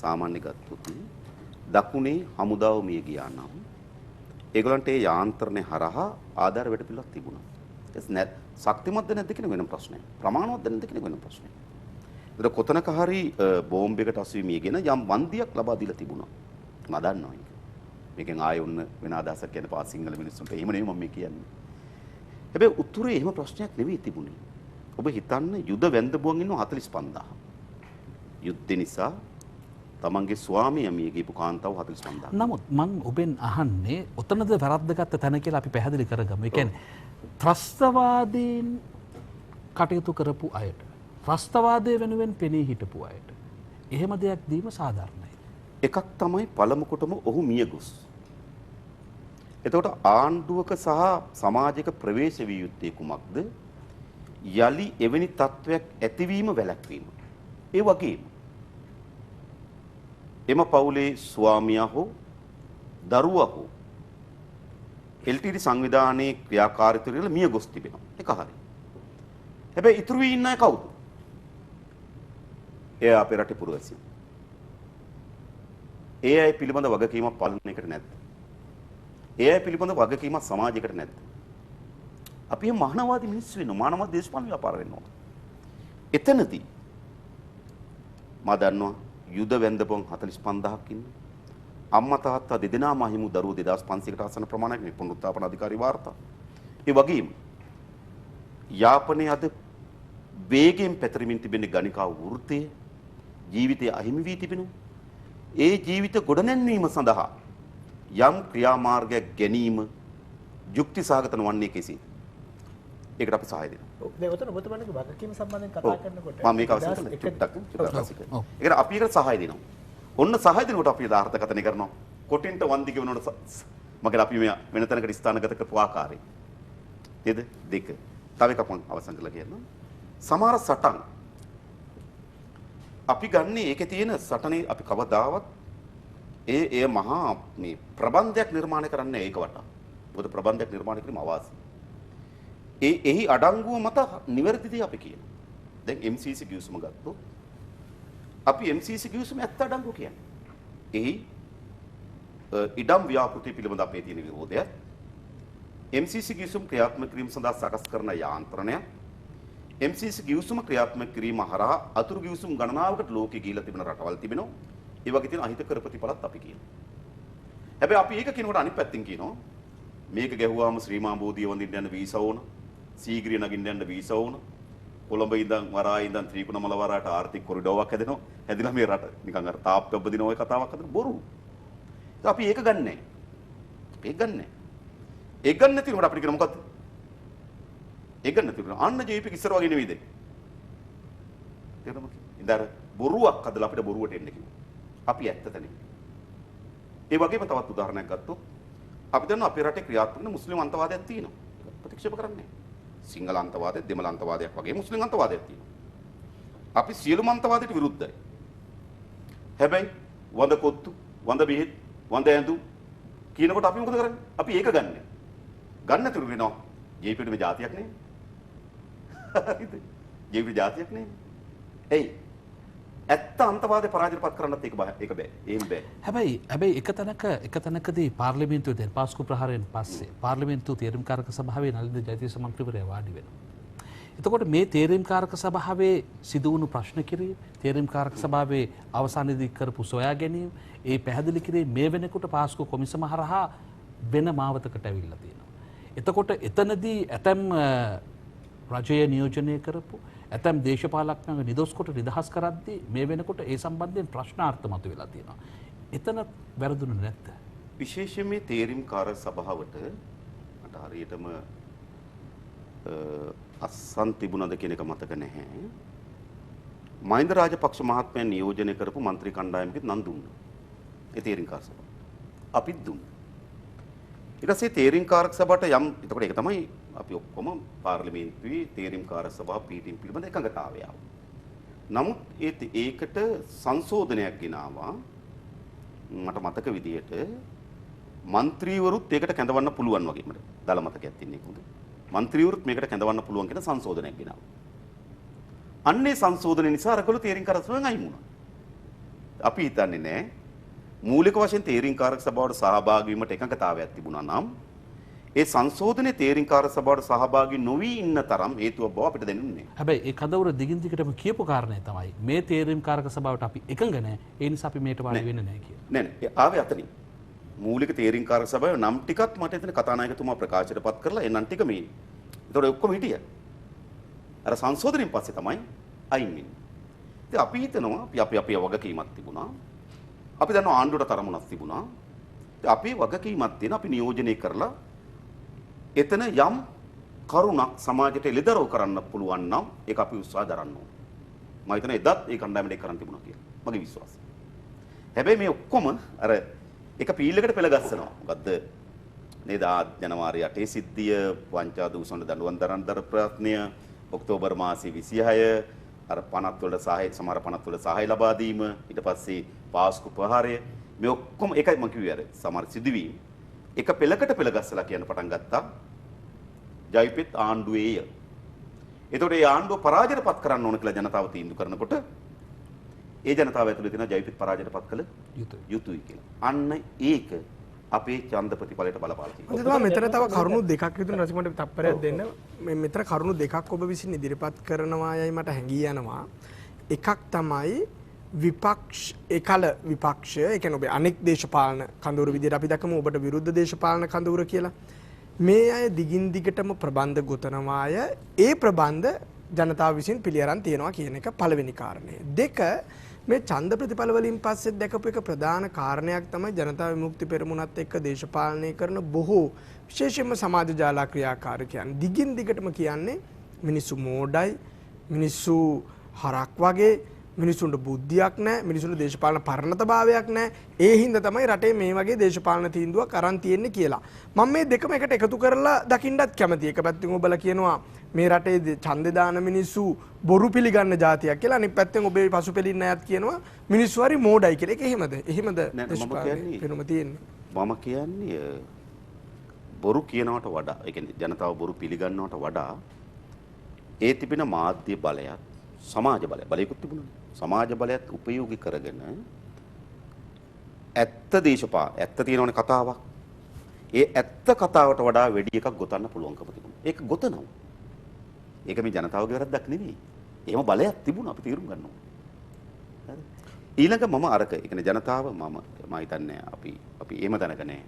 සාමාන්‍ය ගත්තොත් දකුණේ හමුදාව මිය ගියා නම් ඒගොල්ලන්ට ඒ යාන්ත්‍රණය හරහා ආධාර වැඩපිළිවෙලක් තිබුණා. ඒක ශක්තිමත්ද නැද්ද කියන වෙන ප්‍රශ්නයක්. ප්‍රමාණවත්ද නැද්ද කියන වෙන ප්‍රශ්නයක්. ඒතර කොතනක හරි බෝම්බයකට අසුවීමියගෙන යම් වන්දියක් ලබා දීලා තිබුණා. මම දන්නවා ඒක. මේකෙන් ආයෙ ඔන්න වෙන අදහසක් කියන පා සිංහල මිනිස්සුන්ට එහෙම නෙවෙයි මම කියන්නේ. හැබැයි උතුරේ එහෙම ප්‍රශ්නයක් නෙවෙයි තිබුණේ. ඔබ හිතන්න යුද වැන්දබුවන් ඉන්නවා 45000. යුද්ධ නිසා තමන්ගේ ස්වාමියා මිය ගිහපු කාන්තාව 45000. නමුත් මම ඔබෙන් අහන්නේ ඔතනද වැරද්දගත්ත තැන කියලා අපි පැහැදිලි කරගමු. ඒ කියන්නේ ත්‍රස්තවාදීන් කටයුතු කරපු අයට, ත්‍රස්තවාදය වෙනුවෙන් පෙනී හිටපු අයට එහෙම දෙයක් දීම සාධාරණයි. එකක් තමයි පළමු කොටම ඔහු මිය ගොස්. එතකොට ආණ්ඩුවක සහ සමාජයක ප්‍රවේශ විය යුත්තේ කුමක්ද? යලි එවැනි තත්වයක් ඇතිවීම වැළැක්වීම. ඒ වගේම එම පවුලේ ස්වාමියා හෝ දරුවා හෝ LTT සංවිධානයේ ක්‍රියාකාරීත්වය වල මිය ගොස් තිබෙනවා. ඒක හරි. හැබැයි ඉතුරු වී ඉන්න අය කවුද? ඒ අපේ රටේ පුරවැසියෝ. ඒ අය පිළිබඳ වගකීමක් පාලනයකට නැද්ද? ඒ අය පිළිබඳ වගකීමක් සමාජයකට නැද්ද? අපි මානවවාදී මිනිස්සු වෙනවා. මානවවාදී දේශපාලන ව්‍යාපාර වෙනවා. එතනදී මම දන්නවා යුද වැන්දපොන් 45000ක් ඉන්නේ. අම්මා තාත්තා දෙදෙනාම අහිමු දරුවෝ 2500කට ආසන්න ප්‍රමාණයක් මේ පුනරුත්ථාපන අධිකාරී වාර්තා. ඒ වගේම යාපනයේ අද වේගයෙන් පැතිරෙමින් තිබෙන ගණිකා වෘත්තය ජීවිතය අහිමි වී තිබෙනවා. ඒ ජීවිත ගොඩනැන්වීම සඳහා යම් ක්‍රියාමාර්ගයක් ගැනීම යුක්ති සහගත නොවන්නේ කෙසේද? ඒකට අපි සහාය දෙනවා. දැන් ඔතන ඔබතුමාගේ වගකීම සම්බන්ධයෙන් කතා කරනකොට මම මේක අවසන් කරන්න චුට්ටක්. ඒකට අපි ඒකට සහාය දෙනවා. ඔන්න සහාය දෙනකොට අපි දාර්ථකතනය කරනවා. කොටින්ට වන්දි කියනකොට මගේ අපි මේ වෙන තැනකට ස්ථානගත කරපු ආකාරය. නේද? දෙක. තව එකක් මම අවසන් කරලා කියන්නම්. සමහර සටන් අපි ගන්න ඒකේ තියෙන සටනේ අපි කවදාවත් ඒ මහා මේ ප්‍රබන්ධයක් නිර්මාණය කරන්නේ ඒක වටා. මොකද ප්‍රබන්ධයක් නිර්මාණය කිරීම අවාසි. එහි අඩංගුව මත නිවැරදි දේ අපි කියනවා. දැන් MCC ගිවිසුම ගත්තොත් අපි MCC ගිවිසුම ඇත්ත අඩංගුව කියන්නේ. එහි ඉඩම් ව්‍යාපෘති පිළිබඳ අපේ තියෙන විරෝධය MCC ගිවිසුම ක්‍රියාත්මක කිරීම සඳහා සකස් කරන යාන්ත්‍රණය MCC ගිවිසුම ක්‍රියාත්මක කිරීම හරහා අතුරු ගිවිසුම් ගණනාවකට ලෝකෙ ගිහිලා තිබෙන රටවල් තිබෙනවා. ඒ වගේ තියෙන අහිතකර ප්‍රතිඵලත් අපි කියනවා. හැබැයි අපි ඒක කියනකොට අනිත් පැත්තෙන් කියනවා මේක ගැහුවාම ශ්‍රී මහා බෝධිය වඳින්න යන වීසා ඕන, සීග්‍රිය නගින්න යන වීසා ඕන, කොළඹ ඉඳන් වරාය ඉඳන් ත්‍රිකුණමල වරාට ආර්ථික කොරිඩෝවක් හැදෙනවා. හැදිලා මේ රට නිකන් අර තාප්ප ඔබදින ඔය කතාවක් හදන බොරු. අපි ඒක ගන්නෑ. ඒක ගන්නෑ. ඒක ගන්න නැතිවට අපිට කියන මොකද්ද? ඒක ගන්න නැතිවට අන්න ජීපී ඉස්සර වගේ නෙවෙයිද? තේරුණාද? ඉඳාර බොරුවක් හදලා අපිට බොරුවට එන්න කිව්වා. අපි ඇත්ත තැනින්. ඒ වගේම තවත් උදාහරණයක් ගත්තොත් අපි දන්නවා අපේ රටේ ක්‍රියාත්මක වෙන මුස්ලිම් අන්තවාදයක් තියෙනවා. ප්‍රතික්ෂේප කරන්නේ. සිංහල අන්තවාදයක්, දෙමළ අන්තවාදයක් වගේ මුස්ලිම් අන්තවාදයක් තියෙනවා. අපි සියලුම අන්තවාදයට විරුද්ධයි. හැබැයි වඳ කොත්තු, වඳ බෙහෙත්, වඳ ඇඳු කියනකොට අපි මොකද කරන්නේ? අපි ඒක ගන්න. ගන්න තුරු වෙනවා. ජීපීට මේ જાතියක් නේ. හරිද? ජීපී જાතියක් නේ. එයි ඇත්ත අන්තවාදේ පරාජයපත් කරන්නත් ඒක බෑ. ඒම් බෑ. හැබැයි එක තැනකදී පාර්ලිමේන්තුවේ දැන් පාස්කු ප්‍රහාරයෙන් පස්සේ පාර්ලිමේන්තු තීරණකාරක සභාවේ නලින්ද ජයතිස්ස මන්ත්‍රීවරයා වාඩි වෙනවා. එතකොට මේ තීරණකාරක සභාවේ සිදු වුණු ප්‍රශ්න කිරීම, තීරණකාරක සභාවේ අවසානයේදී කරපු සොයා ගැනීම, ඒ පැහැදිලි කිරීම මේ වෙනකොට පාස්කු කොමිසම හරහා වෙන මාවතකට ඇවිල්ලා තියෙනවා. එතකොට එතනදී ඇතැම් රජය නියෝජනය කරපු ඇතැම් දේශපාලඥයන්ව නිදොස් කොට නිදහස් කරද්දී මේ වෙනකොට ඒ සම්බන්ධයෙන් ප්‍රශ්නාර්ථ මතුවලා තියෙනවා. එතන වැරදුනේ නැත්ද? විශේෂයෙන් මේ තේරීම්කාර සභාවට මට හරියටම අස්සන් තිබුණද කියන එක මතක නැහැ. මහින්ද රාජපක්ෂ මහත්මයා නියෝජනය කරපු മന്ത്രി කණ්ඩායමකෙත් නම් දුන්නා. ඒ තේරීම්කාර සභාව. අපිත් දුන්නා. ඊට පස්සේ තේරීම්කාරක සභාවට යම් එතකොට ඒක තමයි අපි ඔක්කොම පාර්ලිමේන්තුවේ තේරීම්කාර සභාව පීටින් පිළිබඳ එකඟතාවය ආවා. නමුත් ඒකට සංශෝධනයක් ගෙනාවා. මට මතක විදිහට മന്ത്രിවරුත් ඒකට කැඳවන්න පුළුවන් වගේ මට දල මතකයක් තින්නේ කොහොමද? മന്ത്രിවරුත් මේකට කැඳවන්න පුළුවන් කියන සංශෝධනයක් ගෙනාවා. අන්නේ සංශෝධනය නිසා අරගොල්ලෝ තේරීම්කාර සභාවෙන් අයින් වුණා. අපි හිතන්නේ නෑ මූලික වශයෙන් තේරීම්කාරක සභාවට සහභාගී වීමට එකඟතාවයක් තිබුණා නම් ඒ සංශෝධනයේ තේරීම්කාර සභාවට සහභාගී නොවී ඉන්න තරම් හේතුවක් බව අපිට දැනුන්නේ. හැබැයි ඒ කඳවුර දිගින් දිගටම කියපු කාරණේ තමයි මේ තේරීම්කාරක සභාවට අපි එකඟ නැහැ. ඒ නිසා අපි මේට වාඩි වෙන්නේ නැහැ කියලා. නෑ ආවේ අතනින්. මූලික තේරීම්කාරක සභාවේ නම් ටිකත් මට එතන කතානායකතුමා ප්‍රකාශයටපත් කරලා ඒ නම් ටික මේ. ඒතකොට ඔක්කොම හිටියා. අර සංශෝධනයෙන් පස්සේ තමයි අයින් වෙන්නේ. ඉතින් අපි හිතනවා අපි වගකීමක් තිබුණා. අපි දන්නවා ආණ්ඩුවට තරමුණක් තිබුණා. අපි වගකීමක් තියෙන අපි නියෝජනය කරලා එතන යම් කරුණක් සමාජයට එළිදරව් කරන්න පුළුවන් නම් ඒක අපි උත්සාහ දරන්න ඕනේ. මම හිතන්නේ එදත් ඒ කණ්ඩායමට ඒක කරන්න තිබුණා කියලා. මගේ විශ්වාසය. හැබැයි මේ ඔක්කොම අර එක පීලකට පෙළගස්සනවා. මොකද්ද? නේද ජනවාරි 8 සිද්ධිය, වංචා දූෂණ දඬුවම් දරන ප්‍රශ්නය, ඔක්තෝබර් මාසයේ 26 අර පනත් වල සහාය සමහර පනත් වල සහාය ලබා දීම, ඊට පස්සේ පාස්කු ප්‍රහාරය මේ ඔක්කොම එකයි මම කිව්වේ අර සමහර සිදුවීම් එක පෙළකට පෙළගස්සලා කියන්න පටන් ගත්තා. ජයිපෙත් ආණ්ඩුවේය. එතකොට ඒ ආණ්ඩුව පරාජයටපත් කරන්න ඕන කියලා ජනතාව තීන්දුව කරනකොට ඒ ජනතාව ඇතුළේ තියෙන ජයිපෙත් පරාජයටපත් කළ යුතුයි කියලා. අන්න ඒක අපේ ඡන්ද ප්‍රතිඵලයට බලපාලා තියෙනවා. මෙතන තව කරුණු දෙකක් විතර රසිමට තප්පරයක් දෙන්න. මෙතන කරුණු දෙකක් ඔබ විසින් ඉදිරිපත් කරනවා යයි මට හැඟී යනවා. එකක් තමයි එකල විපක්ෂය, ඒ කියන්නේ ඔබ අනෙක් දේශපාලන කඳවුරු විදිහට අපි දක්වමු ඔබට විරුද්ධ දේශපාලන කඳවුර කියලා. මේ අය දිගින් දිගටම ප්‍රබන්ධ ගොතනවා අය. ඒ ප්‍රබන්ධ ජනතාව විසින් පිළිඅරන් තියනවා කියන එක පළවෙනි කාරණය. දෙක මේ ඡන්ද ප්‍රතිඵල වලින් පස්සේ දැකපු එක ප්‍රධාන කාරණයක් තමයි ජනතා විමුක්ති පෙරමුණත් එක්ක දේශපාලනය කරන බොහෝ විශේෂයෙන්ම සමාජ ජාලා ක්‍රියාකාරකයන් දිගින් දිගටම කියන්නේ මිනිස්සු මෝඩයි, මිනිස්සු හරක් වගේ, මිනිසුන්ට බුද්ධියක් නැහැ, මිනිසුන්ට දේශපාලන පරණතභාවයක් නැහැ. ඒ හින්දා තමයි රටේ මේ වගේ දේශපාලන තීන්දුවක් අරන් තියෙන්නේ කියලා. මම මේ දෙකම එකට එකතු කරලා දකින්නත් කැමතියි. එක පැත්තෙන් ඔබලා කියනවා මේ රටේ ඡන්දේ දාන මිනිස්සු බොරු පිළිගන්න જાතියක් කියලා. අනිත් පැත්තෙන් ඔබේ පසුපෙලින් අයත් කියනවා මිනිස්සු හරි මෝඩයි කියලා. ඒක එහෙමද? එහෙමද දේශපාලනේ වෙනම තියෙන්නේ? මම කියන්නේ බොරු කියනවට වඩා, ඒ කියන්නේ ජනතාව බොරු පිළිගන්නවට වඩා ඒ තිබෙන මාධ්‍ය බලයත් සමාජ බලයකුත් තිබුණා. සමාජ බලයත් උපයෝගී කරගෙන ඇත්ත තියෙනවනේ කතාවක්. ඒ ඇත්ත කතාවට වඩා වැඩි එකක් ගොතන්න පුළුවන්කම තිබුණා. ඒක ගොතනවා. ඒක මේ ජනතාවගේ වැරද්දක් නෙවෙයි. එහෙම බලයක් තිබුණා, අපි තීරුම් ගන්න ඕනේ. හරි. ඊළඟ මම අරක, ඒ කියන්නේ ජනතාව මම හිතන්නේ අපි එහෙම දැනග නැහැ.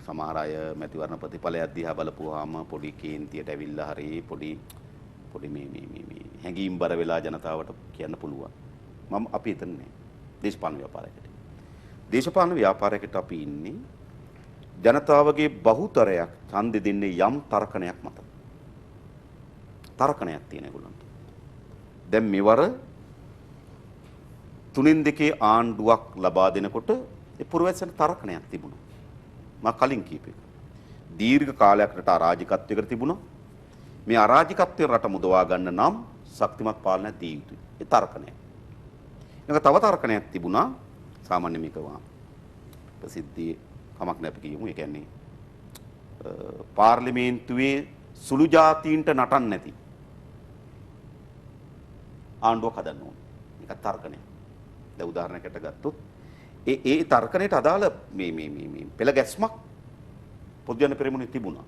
සමහර අය මැතිවරණ ප්‍රතිඵලයක් දිහා බලපුවාම පොඩි කේන්තියට ඇවිල්ලා හරි පොඩි මේ හැඟීම්බර වෙලා ජනතාවට කියන්න පුළුවන්. අපි හිතන්නේ දේශපාලන ව්‍යාපාරයකට. දේශපාලන ව්‍යාපාරයකට අපි ඉන්නේ ජනතාවගේ බහුතරයක් ඡන්දෙ දෙන්නේ යම් තර්කණයක් මත. තර්කණයක් තියෙන ඒගොල්ලන්ට. දැන් මෙවර 3-2 ආණ්ඩුවක් ලබා දෙනකොට ඒ පුරවැසියන්ට තර්කණයක් තිබුණා. මම කලින් කියපේ. දීර්ඝ කාලයකට අරාජිකත්වයකට තිබුණා. මේ අරාජිකත්වයෙන් රට මුදවා ගන්න නම් ශක්තිමත් පාලනයක් දී යුතුයි. ඒ තර්කණය. ඊළඟ තව තර්කණයක් තිබුණා. සාමාන්‍ය මේක ප්‍රසිද්ධියේ කමක් නැපි කියමු. ඒ කියන්නේ පාර්ලිමේන්තුවේ සුළු ජාතීන්ට නටන්න නැති ආණ්ඩුවක් හදන්න ඕනේ. මේක තර්කණය. දැන් උදාහරණයකට ගත්තොත් ඒ තර්කණයට අදාළ මේ පෙළ ගැස්මක් පොදු ජන පෙරමුණේ තිබුණා.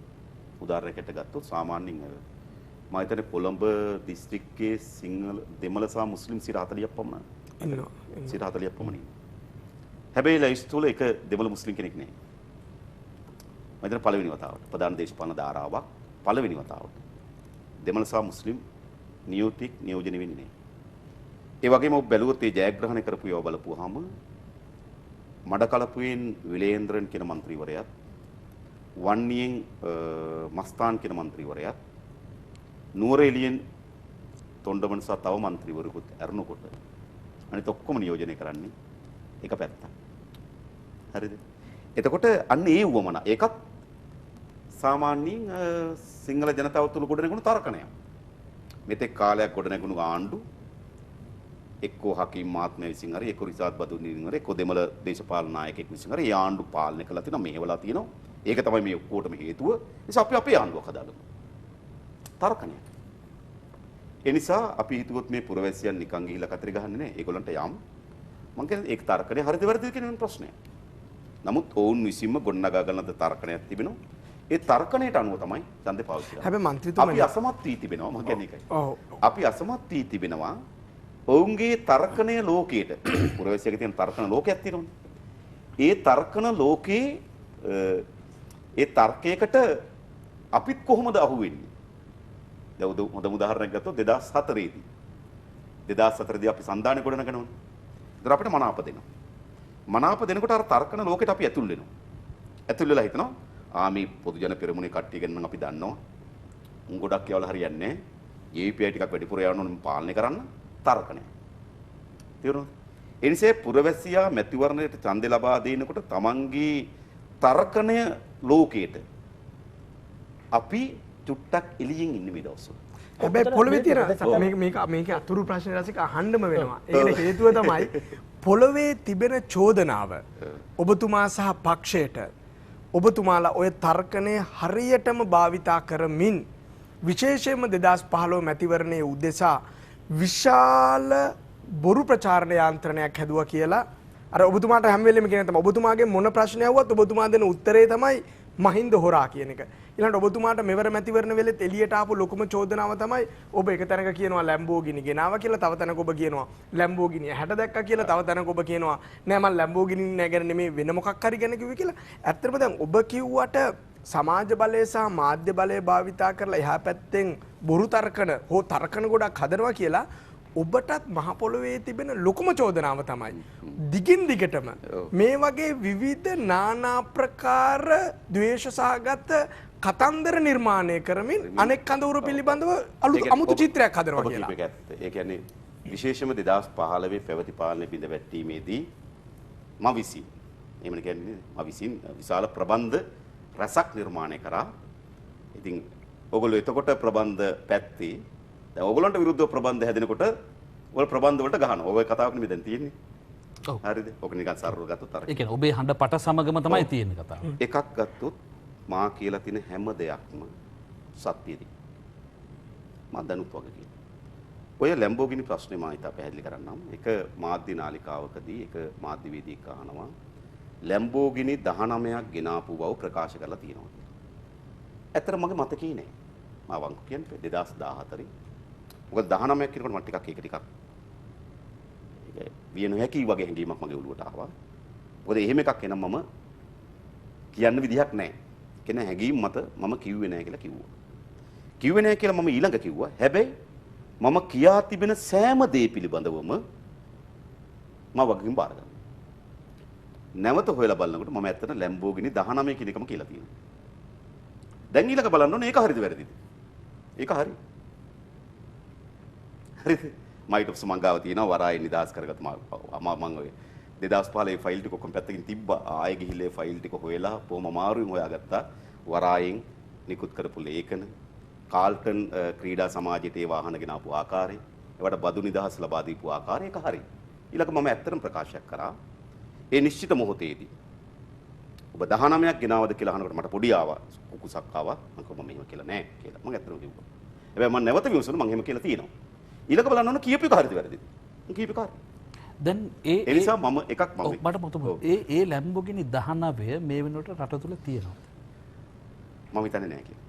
උදාහරණයකට ගත්තොත් සාමාන්‍යයෙන් මම හිතන්නේ කොළඹ දිස්ත්‍රික්කයේ සිංහල දෙමළ සහ මුස්ලිම් 40ක් පමණ ඉන්නවා. 40ක් පමණ ඉන්නවා. හැබැයි ලයිස්ට් වල එක දෙමළ මුස්ලිම් කෙනෙක් නැහැ. මම හිතන්නේ පළවෙනි වතාවට ප්‍රධාන දේශපාලන ධාරාවක් පළවෙනි වතාවට දෙමළ සහ මුස්ලිම් නියෝජනය වෙන්නේ නැහැ. ඒ වගේම ඔබ බැලුවොත් ඒ ජයග්‍රහණය කරපු ඒවා බලපුවාම මඩකලපුවෙන් විලේන්ද්‍රන් කියන മന്ത്രിවරයාත් වන්නියෙන් මස්තාන් කියන മന്ത്രിවරයාත් නුවරඑළියෙන් තොණ්ඩමන් සහ තව മന്ത്രിවරුකුත් අරනකොට අනිත ඔක්කොම නියෝජනය කරන්නේ එක පැත්තක්. හරිද? එතකොට අන්න ඒ වමන ඒකත් සාමාන්‍යයෙන් සිංහල ජනතාව තුළ ගොඩනැගුණු තර්කණයක්. මෙතෙක් කාලයක් ගොඩනැගුණු ආණ්ඩු එක්කෝ හකීම් මහත්මයා විසින් හරි එක්කෝ රිසාඩ් බදුනින් හරි එක්කෝ දෙමළ දේශපාලන නායකයෙක් විසින් හරි ඒ ආණ්ඩු පාලනය කළා තියෙනවා, මෙහෙवला තියෙනවා. ඒක තමයි මේ ඔක්කොටම හේතුව. ඒ නිසා අපි අපේ ආණ්ඩුවක් හදාගමු. තර්කණය. ඒ නිසා අපි හිතුවොත් මේ පුරවැසියන් නිකන් ගිහිල්ලා කතරි ගහන්නේ නැහැ. ඒගොල්ලන්ට යම් මං කියන්නේ ඒක තර්කණය හරිද වැරදිද කියන ප්‍රශ්නය. නමුත් ඔවුන් විසින්ම ගොඩනගා ගන්න තර්කණයක් තිබෙනවා. ඒ තර්කණයට අනුව තමයි ඡන්දේ පාවිච්චි කරන්නේ. හැබැයි മന്ത്രിතුමනි අපි අසමත් වී තිබෙනවා. මම කියන්නේ ඒකයි. අපි අසමත් වී තිබෙනවා. ඔවුන්ගේ තර්කණය ලෝකයට පුරවැසියගේ තියෙන තර්කණ ලෝකයක් තියෙනවනේ. ඒ තර්කණ ලෝකේ ඒ තර්කයකට අපිත් කොහොමද අහුවෙන්නේ? දැන් හොඳ උදාහරණයක් ගත්තොත් 2004 දී අපි සන්දානෙ ගොඩනගනවනේ. ඒතර අපිට මනාප දෙනවා. මනාප දෙනකොට අර තර්කණ ලෝකෙට අපි ඇතුල් වෙනවා. ඇතුල් වෙලා හිතනවා මේ පොදු ජන පෙරමුණේ කට්ටිය ගැන නම් අපි දන්නවා. උන් ගොඩක් යවලා හරියන්නේ නැහැ. JPI ටිකක් වැඩිපුර යවන්න ඕනේ පාලනය කරන්න. තර්කණය. තේරුණාද? ඒ නිසා පුරවැසියා මැතිවරණයට ඡන්දය ලබා දෙනකොට තමන්ගේ තර්කණය ලෝකයට අපි චුට්ටක් එළියෙන් ඉන්නේ මේ දවස්වල. හැබැයි පොළවේ තියෙන මේක අතුරු ප්‍රශ්න රසික අහන්නම වෙනවා. ඒකට හේතුව තමයි පොළවේ තිබෙන චෝදනාව ඔබතුමා සහ පක්ෂයට ඔබතුමාලා ඔය තර්කණය හරියටම භාවිතා කරමින් විශේෂයෙන්ම 2015 මැතිවරණයේ උදෙසා විශාල බොරු ප්‍රචාරණ යාන්ත්‍රණයක් හැදුවා කියලා අර ඔබතුමාට හැම වෙලෙම කියන තමයි ඔබතුමාගේ මොන ප්‍රශ්නයක් වුවත් ඔබතුමා දෙන උත්තරේ තමයි මහින්ද හොරා කියන එක. ඊළඟට ඔබතුමාට මෙවර මැතිවරණ වෙලෙත් එළියට ආපු ලොකුම චෝදනාව තමයි ඔබ එක තැනක කියනවා ලැම්බෝගිනි ගෙනාවා කියලා, තව තැනක ඔබ කියනවා ලැම්බෝගිනි හැට දැක්කා කියලා, තව තැනක ඔබ කියනවා නෑ මම ලැම්බෝගිනි නෑ ගැන නෙමෙයි වෙන මොකක් හරි ගැන කිව්වේ කියලා. ඇත්තටම දැන් ඔබ කිව්වට සමාජ බලය සහ මාධ්‍ය බලය භාවිතා කරලා එහා පැත්තෙන් බොරු තර්කන හෝ තර්කන ගොඩක් හදනවා කියලා ඔබටත් මහ පොළොවේ තිබෙන ලොකුම චෝදනාව තමයි දිගින් දිගටම මේ වගේ විවිධ නානා ප්‍රකාර ද්වේෂ සහගත කතන්දර නිර්මාණය කරමින් අනෙක් කඳවුරු පිළිබඳව අමුතු චිත්‍රයක් හදනවා කියලා. ඒ කියන්නේ විශේෂම 2015 පැවති පාලන බිඳ වැටීමේදී මම විසින් එහෙම කියන්නේ මම විසින් විශාල ප්‍රබන්ධ රසක් නිර්මාණය කරා. ඉතින් ඔයගොල්ලෝ එතකොට ප්‍රබන්ධ පැත්තේ දැන් ඔයගොල්ලන්ට විරුද්ධව ප්‍රබන්ධ හැදෙනකොට ඔය ප්‍රබන්ධ වලට ගහනවා. ඔය කතාවක් නෙමෙයි දැන් තියෙන්නේ. ඔව්. හරිද? ඔක නිකන් සරලව ගත්තොත් අර. ඒ කියන්නේ ඔබේ හඬ පට සමගම තමයි තියෙන්නේ කතාව. එකක් ගත්තොත් මා කියලා තියෙන හැම දෙයක්ම සත්‍යදී. මම දැනුත් වගේ කියනවා. ඔය ලැම්බෝගිනි ප්‍රශ්නේ මම ඉතා පැහැදිලි කරන්නම්. එක මාධ්‍ය නාලිකාවකදී එක මාධ්‍ය වේදිකයක අහනවා ලැම්බෝගිනි 19ක් ගෙනාපු බව ප්‍රකාශ කරලා තියෙනවා. ඇත්තට මගේ මතකේ නෑ. මම වංකු කියන්නේ 2014. මොකද 19ක් කියනකොට මම ටිකක් ඒක විය නොහැකි වගේ හැඟීමක් මගේ ඔළුවට ආවා. මොකද එහෙම එකක් එනම් මම කියන්න විදිහක් නැහැ. කෙන හැඟීම් මත මම කිව්වේ නැහැ කියලා කිව්වා. කිව්වේ නැහැ කියලා මම ඊළඟ කිව්වා. හැබැයි මම කියා තිබෙන සෑම දේ පිළිබඳවම මම වගකීම් බාර ගන්නවා. නැවත හොයලා බලනකොට මම ඇත්තට ලැම්බෝගිනි 19 කියන එකම කියලා තියෙනවා. දැන් ඊළඟ බලන්න ඕනේ ඒක හරිද වැරදිද? ඒක හරි. හරිද? මයිටොප්ස් මංගාව තියෙනවා වරායෙන් නිදාස් කරගත්ත මම ඔය 2015 ෆයිල් ටික ඔක්කොම පැත්තකින් තිබ්බා. ආයෙ ගිහිල්ලා ඒ ෆයිල් ටික හොයලා බොහොම අමාරුවෙන් හොයාගත්තා. වරායෙන් නිකුත් කරපු ලේඛන කාල්ටන් ක්‍රීඩා සමාජයට ඒ වාහන ගෙනාපු ආකාරය, ඒවට බදු නිදහස් ලබා දීපු ආකාරය ඒක හරි. ඊළඟ මම ඇත්තටම ප්‍රකාශයක් කරා. ඒ නිශ්චිත මොහොතේදී ඔබ 19ක් ගෙනාවද කියලා අහනකොට මට පොඩි ආවා කුකුසක් ආවා. මම කිව්වා මම එහෙම කියලා නෑ කියලා. මම ඇත්තටම කිව්වා. හැබැයි මම නැවත විමසුණා මම එහෙම කියලා තියෙනවා. ඊළඟ බලන්න ඕන කීප එක හරිද වැරදිද? මම කීප එක හරි. දැන් ඒ නිසා මම එකක් මම මට මතකයි ඒ ලැම්බෝගිනි 19 මේ වෙනකොට රට තුල තියෙනවා. මම හිතන්නේ නෑ කියලා.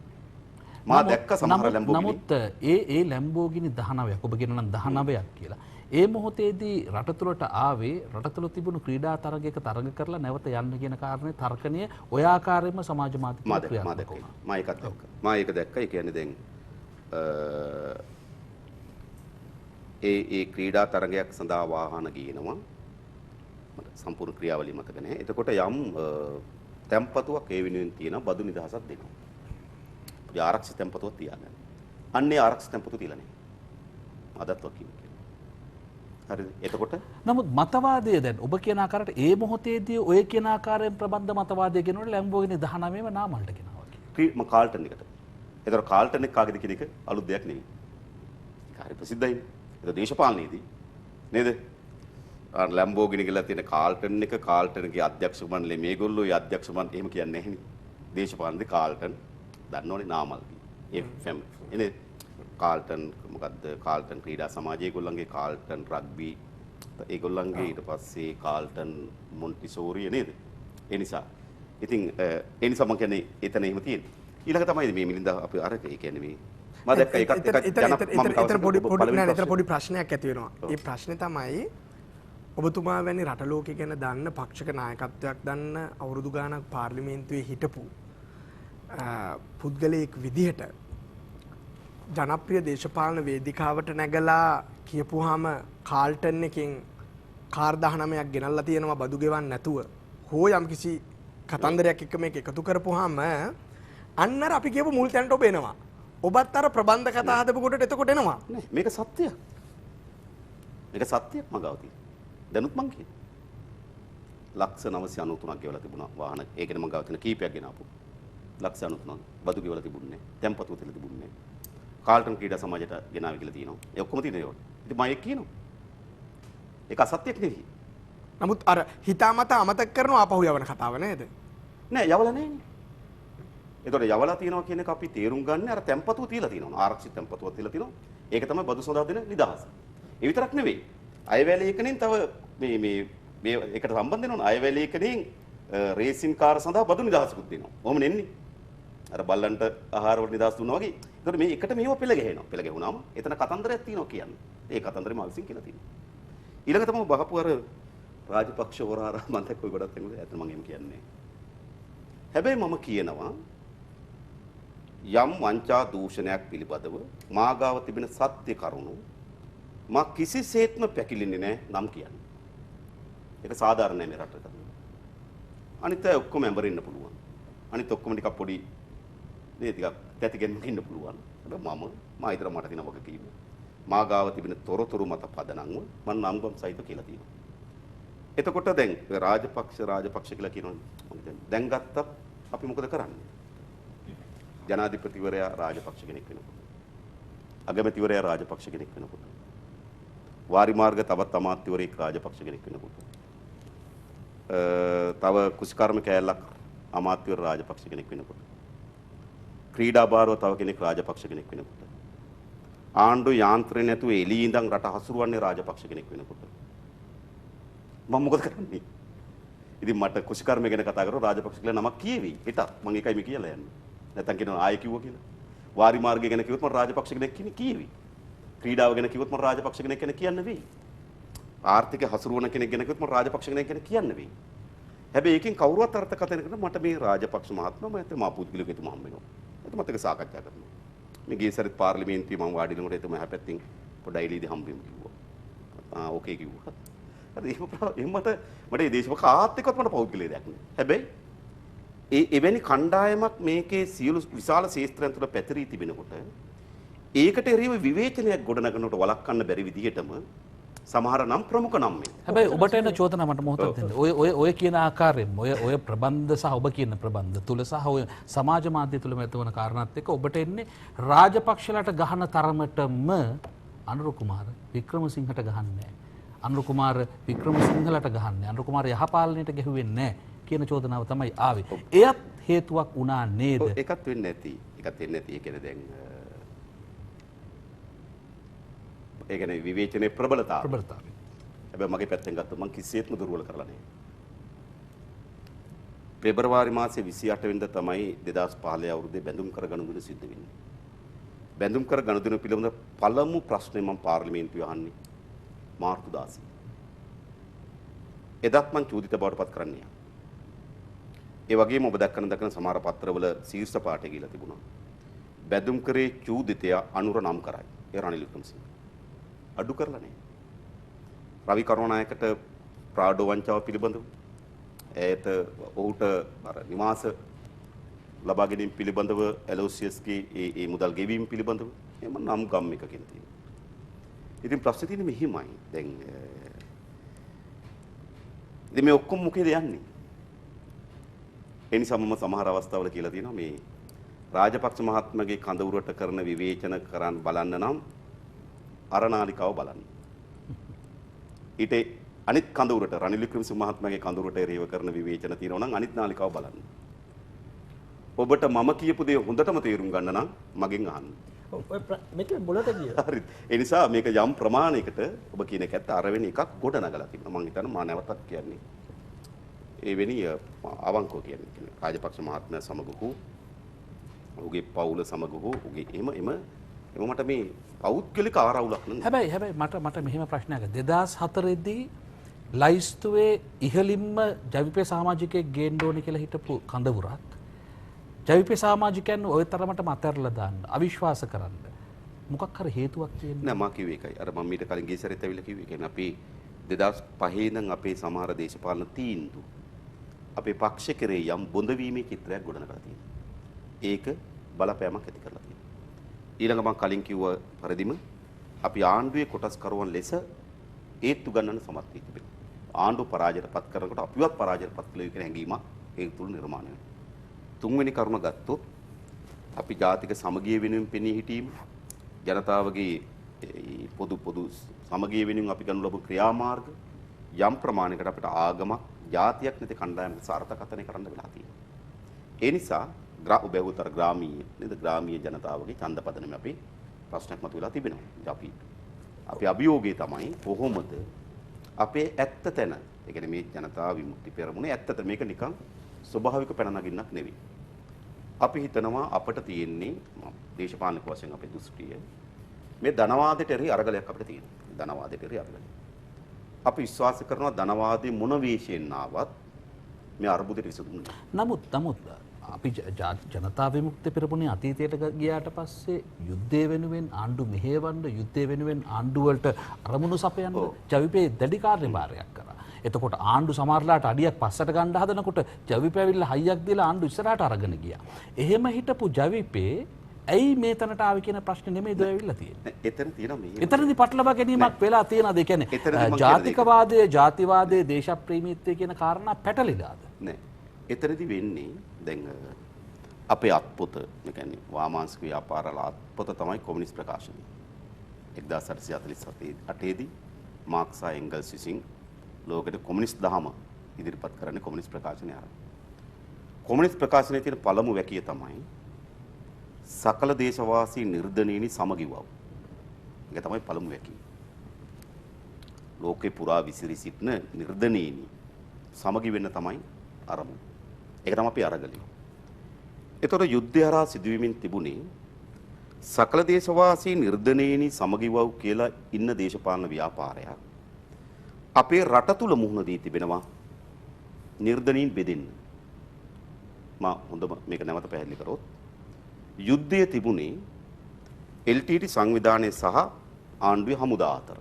මා දැක්ක සමහර ලැම්බෝගිනි. නමුත් ඒ ලැම්බෝගිනි 19ක් ඔබ කියනවා නම් 19ක් කියලා. ඒ මොහොතේදී රට තුළට ආවේ රට තුළ තිබුණු ක්‍රීඩා තරගයක තරග කරලා නැවත යන්න කියන කාරණේ තර්කණය ඔය ආකාරයෙන්ම සමාජ මාධ්‍ය ක්‍රියාත්මක වුණා. මම ඒකත් දැක්කා. මම ඒක දැක්කා. ඒ කියන්නේ දැන් ඒ ක්‍රීඩා තරගයක් සඳහා වාහන ගියනවා. මට සම්පූර්ණ ක්‍රියාවලිය මතක නැහැ. එතකොට යම් තැම්පතුවක් ඒ වෙනුවෙන් තියෙන බදු නිදහසක් දෙනවා. ඒ ආරක්ෂිත තැම්පතුවක් තියාගන්න. අන්නේ ආරක්ෂිත තැම්පතුව තියලා නැහැ. අදත් වකින් හරිද? එතකොට නමුත් මතවාදය දැන් ඔබ කියන ආකාරයට ඒ මොහොතේදී ඔය කියන ආකාරයෙන් ප්‍රබන්ධ මතවාදය කියනකොට ලැම්බෝගිනි 19ම නාමල්ට ගෙනවා කියලා. මම කාල්ටන් එකට. ඒතර කාල්ටන් එක කාගේද කියන එක අලුත් දෙයක් නෙවෙයි. ඒක හරි ප්‍රසිද්ධයි. ඒක දේශපාලනයේදී නේද? ලැම්බෝගිනි කියලා තියෙන කාල්ටන් එක කාල්ටන්ගේ අධ්‍යක්ෂ මණ්ඩලය මේගොල්ලෝ ඒ අධ්‍යක්ෂ මණ්ඩලය එහෙම කියන්නේ නැහැ නේ. දේශපාලනයේ කාල්ටන් දන්නෝනේ නාමල්ගේ. ඒ ෆැමිලි. එනේ කාල්ටන් මොකද්ද කාල්ටන් ක්‍රීඩා සමාජය ඒගොල්ලන්ගේ කාල්ටන් රග්බි ඒගොල්ලන්ගේ ඊට පස්සේ කාල්ටන් මොන්ටිසෝරිය නේද? ඒ නිසා ඉතින් ඒ නිසා මම කියන්නේ එතන එහෙම තියෙනවා. ඊළඟ තමයි මේ මිලින්ද අපි අර ඒ කියන්නේ මේ මම දැක්ක ඒතර පොඩි ප්‍රශ්නයක් ඇති වෙනවා. ඒ ප්‍රශ්නේ තමයි ඔබතුමා වැනි රට ලෝකේ ගැන දන්න පක්ෂක නායකත්වයක් දන්න අවුරුදු ගාණක් පාර්ලිමේන්තුවේ හිටපු පුද්ගලයෙක් විදිහට ජනප්‍රිය දේශපාලන වේදිකාවට නැගලා කියපුවාම කාල්ටන් එකෙන් කාර් 19ක් ගෙනල්ලා තියෙනවා බදු ගෙවන්න නැතුව හෝ යම්කිසි කතන්දරයක් එක්ක මේක එකතු කරපුවාම අන්න අර අපි කියපු මුල් තැනට ඔබ එනවා. ඔබත් අර ප්‍රබන්ධ කතා හදපු කොටට එතකොට එනවා. නෑ මේක සත්‍යයක්. මේක සත්‍යයක් මගාව තියෙන. දැනුත් මං කියන්නේ. ලක්ෂ 993ක් ගෙවලා තිබුණා වාහන. ඒ කියන්නේ මං ගාව තියෙන කීපයක් ගෙනාපු. ලක්ෂ 93ක් බදු ගෙවලා තිබුණේ නෑ. තැම්පතුව තියලා තිබුණේ නෑ. කාල්ටන් ක්‍රීඩා සමාජයට ගෙනාවි කියලා තියෙනවා. ඒ ඔක්කොම තියෙන ඒවා. ඉතින් මම ඒක කියනවා. ඒක අසත්‍යයක් නෙවෙයි. නමුත් අර හිතාමතා අමතක කරනවා ආපහු යවන කතාව නේද? නෑ යවලා නෑනේ. ඒතකොට යවලා තියෙනවා කියන එක අපි තේරුම් ගන්න අර තැම්පතුව තියලා තියෙනවා. ආරක්ෂිත තැම්පතුවක් තියලා තියෙනවා. ඒක තමයි බදු සඳහා දෙන නිදහස. ඒ විතරක් නෙවෙයි. අයවැලේකෙනින් තව මේ එකට සම්බන්ධ වෙනවා. අයවැලේකෙනින් රේසින් කාර් සඳහා බදු නිදහසකුත් දෙනවා. ඔහොම නෙන්නේ. අර බල්ලන්ට ආහාර වල නිදහස් දුන්නා වගේ. ඒතකොට මේ එකට මේව පෙළ ගැහෙනවා. පෙළ ගැහුණාම එතන කතන්දරයක් තියෙනවා කියන්නේ. ඒ කතන්දරේ මම විසින් කියලා තියෙනවා. ඊළඟ තමයි බහපු අර රාජපක්ෂ හොරාරා මම දැක්ක ඔය ගොඩක් එන්නේ. ඇත්තට මම එහෙම කියන්නේ. හැබැයි මම කියනවා යම් වංචා දූෂණයක් පිළිබඳව මාගාව තිබෙන සත්‍ය කරුණු මා කිසිසේත්ම පැකිලෙන්නේ නැහැ නම් කියන්නේ. ඒක සාධාරණ නෑ මේ රටට. අනිත් අය ඔක්කොම ඇඹරෙන්න පුළුවන්. අනිත් ඔක්කොම ටිකක් පොඩි මේ ටිකක් තැතිගෙන්න ඉන්න පුළුවන්. හැබැයි මා හිතලා මට තියෙන වගකීම මා ගාව තිබෙන තොරතුරු මත පදනම්ව මම නම්ගම් සහිත කියලා තියෙනවා. එතකොට දැන් රාජපක්ෂ කියලා කියනවනේ. දැන් ගත්තත් අපි මොකද කරන්නේ? ජනාධිපතිවරයා රාජපක්ෂ කෙනෙක් වෙනකොට. අගමැතිවරයා රාජපක්ෂ කෙනෙක් වෙනකොට. වාරිමාර්ග තවත් අමාත්‍යවරයෙක් රාජපක්ෂ කෙනෙක් වෙනකොට. තව කුසිකර්ම කෑල්ලක් අමාත්‍යවර රාජපක්ෂ කෙනෙක් වෙනකොට. ක්‍රීඩා භාරව තව කෙනෙක් රාජපක්ෂ කෙනෙක් වෙනකොට. ආණ්ඩු යාන්ත්‍රණය නැතුව එළියේ ඉඳන් රට හසුරුවන්නේ රාජපක්ෂ කෙනෙක් වෙනකොට. මම මොකද කරන්නේ? ඉතින් මට කුසිකර්ම ගැන කතා කරලා රාජපක්ෂ කියලා නමක් කියවි. හිටත් මම ඒකයි මේ කියලා යන්නේ. නැත්තම් කියනවා ආයෙ කිව්වා කියලා. වාරි මාර්ගය ගැන කිව්වොත් මම රාජපක්ෂ කෙනෙක් කියවි. ක්‍රීඩාව ගැන කිව්වොත් මම රාජපක්ෂ කෙනෙක් ගැන කියන්න වෙයි. ආර්ථික හසුරුවන කෙනෙක් ගැන කිව්වොත් මම රාජපක්ෂ කෙනෙක් ගැන කියන්න වෙයි. හැබැයි ඒකෙන් කවුරුවත් අර්ථකථනය කරන මට මේ රාජපක්ෂ මහත්මයා මම මා පුද්ගලිකව එතුමා හම්බ වෙනවා. එතුමාත් එක්ක සාකච්ඡා කරනවා. මේ ගිය සැරේ පාර්ලිමේන්තුවේ මම වාඩි වෙනකොට එතුමා හැපැත්තෙන් පොඩ්ඩයි එළියදී හම්බ වෙමු කිව්වා. ඕකේ කිව්වා. හරි එහෙම මට මේ දේශපාලක ආත් එක්කත් මට පෞද්ගලික දෙයක් නෑ. හැබැයි එවැනි කණ්ඩායමක් මේකේ සියලු විශාල ශේත්‍රයන් තුළ පැතිරී තිබෙනකොට ඒකට එරෙහිව විවේචනයක් ගොඩනගනකොට වළක්වන්න බැරි විදිහටම සමහර නම් ප්‍රමුඛ නම් මේ. හැබැයි ඔබට එන චෝදනා මට මොහොතක් දෙන්න. ඔය කියන ආකාරයෙන් ඔය ප්‍රබන්ධ සහ ඔබ කියන ප්‍රබන්ධ තුල සහ ඔය සමාජ මාධ්‍ය තුල මෙතන කාරණාත් එක්ක ඔබට එන්නේ රාජපක්ෂලට ගහන තරමටම අනුර කුමාර වික්‍රමසිංහට ගහන්නේ නැහැ. අනුර කුමාර වික්‍රමසිංහලට ගහන්නේ. අනුර කුමාර යහපාලනයට ගැහුවෙන්නේ නැහැ කියන චෝදනාව තමයි ආවේ. එයත් හේතුවක් වුණා නේද? ඒකත් වෙන්නේ නැති. ඒකත් වෙන්නේ නැති. ඒ කියන්නේ දැන් ඒ කියන්නේ විවේචනයේ ප්‍රබලතාවය. හැබැයි මගේ පැත්තෙන් ගත්තොත් මම කිසිසේත්ම දුර්වල කරලා නැහැ. පෙබරවාරි මාසයේ 28 වෙනිදා තමයි 2015 අවුරුද්දේ බැඳුම් කර ගනුදෙනු සිද්ධ වෙන්නේ. බැඳුම් කර ගනුදෙනු පිළිබඳ පළමු ප්‍රශ්නේ මම පාර්ලිමේන්තුවේ අහන්නේ මාර්තු 16. එදත් මම චෝදිත බවට පත් කරන්නේ. ඒ වගේම ඔබ දක්වන සමහර පත්‍රවල ශීර්ෂ පාඨය කියලා තිබුණා. බැඳුම් කරේ චූදිතයා අනුර නම් කරයි. ඒ රනිල් වික්‍රමසිංහ. අඩු කරලා නැහැ. රවි කරුණානායකට ප්‍රාඩෝ වංචාව පිළිබඳව ඒත ඔහුට අර නිවාස ලබා ගැනීම පිළිබඳව LOCSගේ ඒ මුදල් ගෙවීම පිළිබඳව එම නම් ගම් එකකින් තියෙනවා. ඉතින් ප්‍රශ්නේ තියෙන්නේ මෙහිමයි. දැන් ඉතින් මේ ඔක්කොම මොකේද යන්නේ? ඒ නිසා මම සමහර අවස්ථාවල කියලා තියෙනවා මේ රාජපක්ෂ මහත්මයාගේ කඳවුරට කරන විවේචන කරන් බලන්න නම් අරනාලිකාව බලන්න. ඊට අනිත් කඳවුරට රනිල් වික්‍රමසිංහ මහත්මයාගේ කඳවුරට එරෙහිව කරන විවේචන තියෙනවා නම් අනිත් නාලිකාව බලන්න. ඔබට මම කියපු දේ හොඳටම තේරුම් ගන්න නම් මගෙන් අහන්න. මේක මුලට ගියා. හරි. ඒ නිසා මේක යම් ප්‍රමාණයකට ඔබ කියන එක ඇත්ත අර වෙන එකක් ගොඩ නගලා තිබුණා. මම හිතන්නේ මා නැවතත් කියන්නේ. ඒ වෙනි අවංකව කියන්නේ රාජපක්ෂ මහත්මයා සමග හෝ ඔහුගේ පවුල සමග හෝ ඔහුගේ එම මට මේ පෞද්ගලික ආරවුලක් නෙවෙයි. හැබැයි මට මෙහෙම ප්‍රශ්නයක්. 2004 දී ලයිස්තුවේ ඉහළින්ම ජවිපේ සමාජිකයෙක් ගේන්න ඕනේ කියලා හිටපු කඳවුරක් ජවිපේ සමාජිකයන් ওই තරමටම අතහැරලා දාන්න අවිශ්වාස කරන්න මොකක් හරි හේතුවක් තියෙන්නේ නෑ. මම කිව්වේ ඒකයි. අර මම මීට කලින් ගිය සැරේත් ඇවිල්ලා කිව්වේ. කියන්නේ අපි 2005 ඉඳන් අපේ සමහර දේශපාලන තීන්දුව අපේ පක්ෂ කෙරේ යම් බොඳවීමේ චිත්‍රයක් ගොඩනගලා තියෙනවා. ඒක බලපෑමක් ඇති කරලා තියෙනවා. ඊළඟ මම කලින් කිව්ව පරිදිම අපි ආණ්ඩුවේ කොටස්කරුවන් ලෙස ඒත්තු ගන්නන සමත් වී තිබෙනවා. ආණ්ඩුව පරාජයටපත් කරනකොට අපිවත් පරාජයටපත් කළ යුතු හැඟීමක් ඒක තුල නිර්මාණය වෙනවා. තුන්වෙනි කරුණ ගත්තොත් අපි ජාතික සමගිය වෙනුවෙන් පෙනී සිටීම ජනතාවගේ පොදු සමගිය වෙනුවෙන් අපි ගනු ලබන ක්‍රියාමාර්ග යම් ප්‍රමාණයකට අපිට ආගමක් ජාතියක් නැති කණ්ඩායමක සාර්ථකකරණය කරන්න වෙලා තියෙනවා. ඒ නිසා උබැවුතර ග්‍රාමීය නේද ග්‍රාමීය ජනතාවගේ ඡන්දපදනම අපි ප්‍රශ්නයක් මතුවලා තිබෙනවා. අපි අභියෝගය තමයි කොහොමද අපේ ඇත්ත තැන ඒ කියන්නේ මේ ජනතා විමුක්ති පෙරමුණේ ඇත්තට මේක නිකන් ස්වභාවික පැන නගින්නක් නෙවෙයි. අපි හිතනවා අපිට තියෙන්නේ දේශපාලනික වශයෙන් අපේ දෘෂ්ටිය මේ ධනවාදයට එරෙහි අරගලයක් අපිට තියෙනවා. ධනවාදයට එරෙහි අරගලයක්. අපි විශ්වාස කරනවා ධනවාදයේ මොන වේශයෙන් ආවත් මේ අර්බුදයට විසඳුම් නැහැ. නමුත් අපි ජනතා විමුක්ති පෙරමුණේ අතීතයට ගියාට පස්සේ යුද්ධය වෙනුවෙන් ආණ්ඩු මෙහෙවන්න යුද්ධය වෙනුවෙන් ආණ්ඩු වලට අරමුණු සපයන්න ජවිපේ දැඩි කාර්යභාරයක් කරා. එතකොට ආණ්ඩු සමහරලාට අඩියක් පස්සට ගන්න හදනකොට ජවිපේ ඇවිල්ලා හයියක් දීලා ආණ්ඩු ඉස්සරහට අරගෙන ගියා. එහෙම හිටපු ජවිපේ ඇයි මේ තැනට ආවේ කියන ප්‍රශ්නේ නෙමෙයි දෝ ඇවිල්ලා තියෙන්නේ. එතන තියෙනවා මේ. එතනදී පටලවා ගැනීමක් වෙලා තියෙනවද? ඒ කියන්නේ ජාතිකවාදයේ ජාතිවාදයේ දේශප්‍රේමීත්වයේ කියන කාරණා පැටලිලාද? නෑ. එතනදී වෙන්නේ දැන් අපේ අත්පොත, ඒ කියන්නේ වාමාංශික ව්‍යාපාරවල අත්පොත තමයි කොමියුනිස්ට් ප්‍රකාශනය. 1848 දී මාක්ස් සහ එංගල්ස් විසින් ලෝකෙට කොමියුනිස්ට් දහම ඉදිරිපත් කරන්නේ කොමියුනිස්ට් ප්‍රකාශනය ආරම්භ. කොමියුනිස්ට් ප්‍රකාශනයේ තියෙන පළමු වැකිය තමයි සකල දේශවාසී නිර්ධනීනි සමගිවව්. ඒක තමයි පළමු වැකිය. ලෝකේ පුරා විසිරී සිටින නිර්ධනීනි සමගි වෙන්න තමයි අරමුණ. ඒක තමයි අපි අරගලිය. ඒතකොට යුද්ධය හරහා සිදුවීමින් තිබුණේ සකල දේශවාසී නිර්ධනීනි සමගිවව් කියලා ඉන්න දේශපාලන ව්‍යාපාරයක් අපේ රට තුල මුහුණ දී තිබෙනවා නිර්ධනීන් බෙදෙන්න. මා හොඳම මේක නැවත පැහැදිලි කරොත් යුද්ධය තිබුණේ LTT සංවිධානයේ සහ ආණ්ඩුවේ හමුදා අතර.